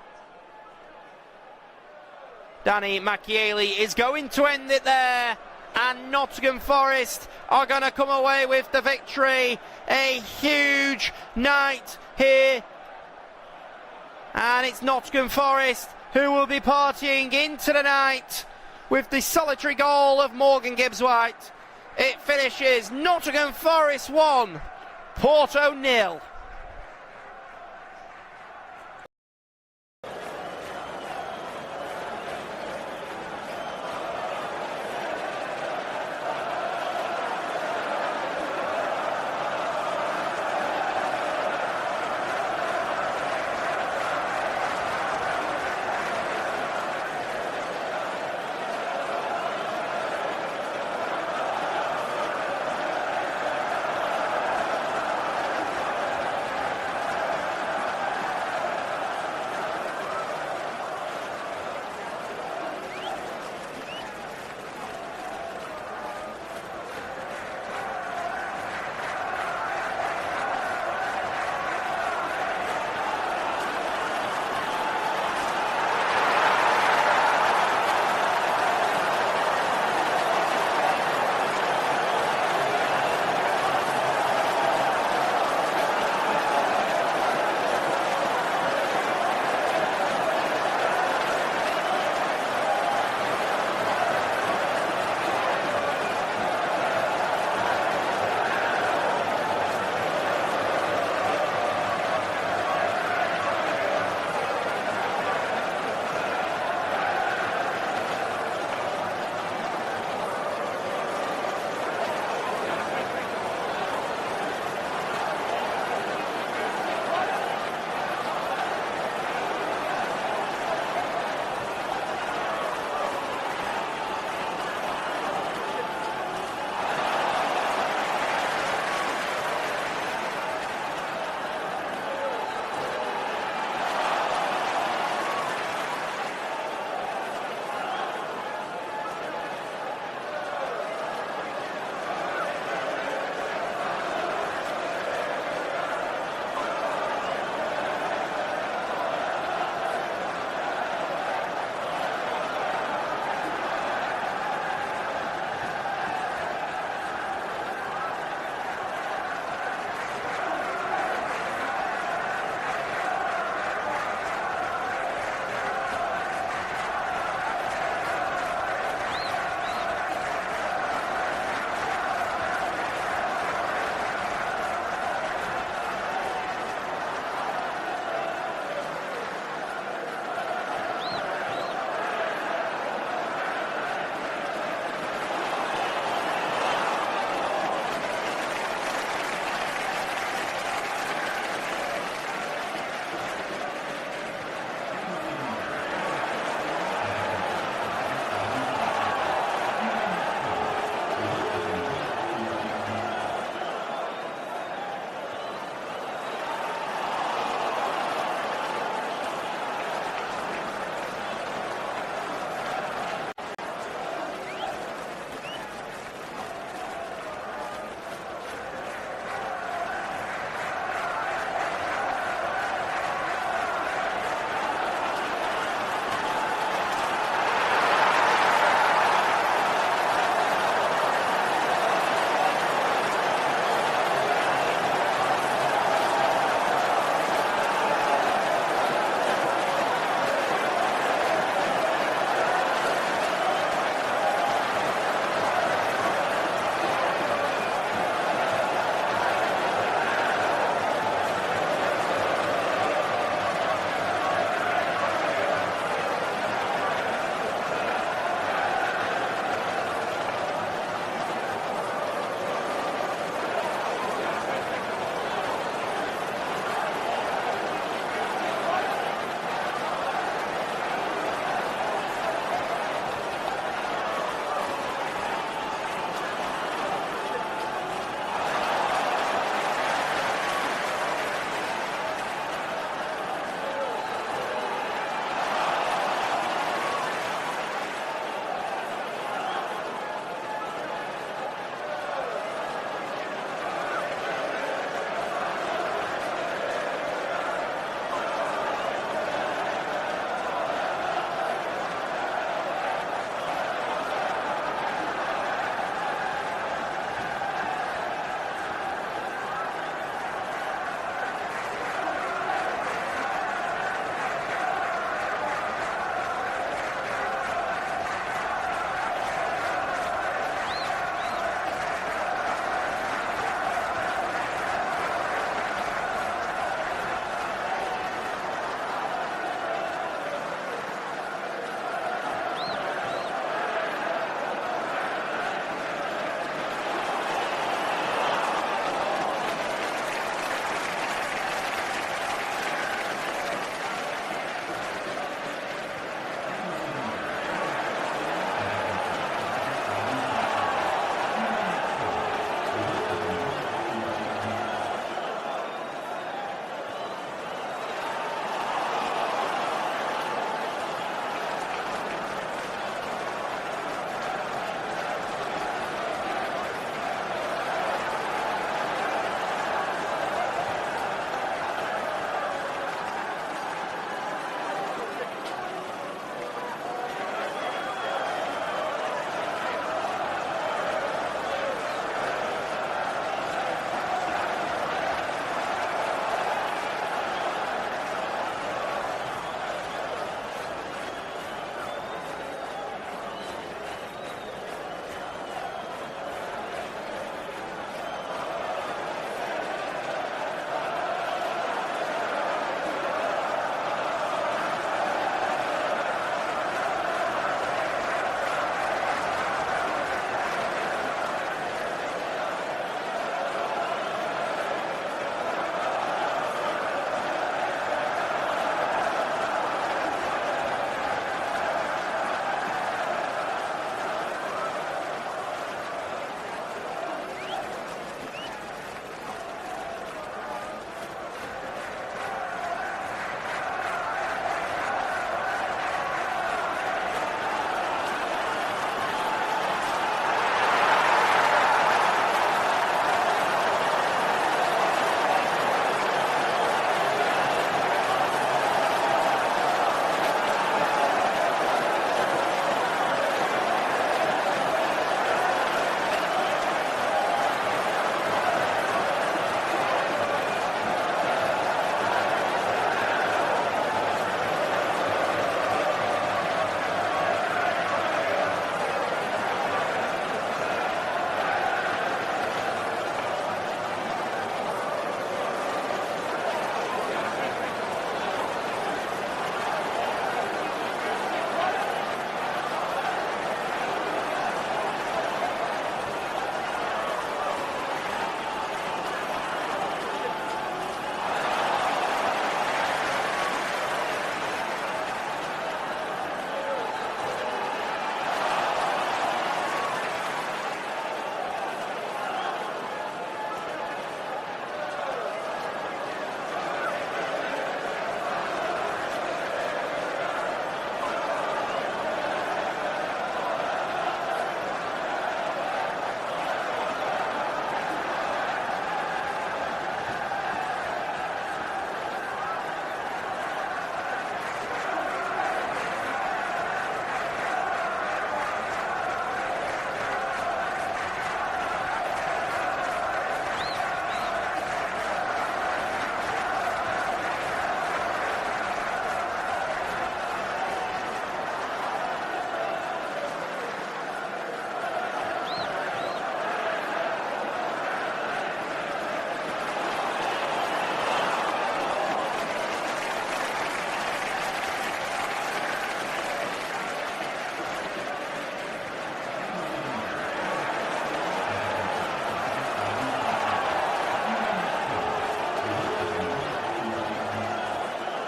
Danny Macchielli is going to end it there. And Nottingham Forest are going to come away with the victory. A huge night here. And it's Nottingham Forest who will be partying into the night with the solitary goal of Morgan Gibbs-White. It finishes Nottingham Forest 1, Porto 0.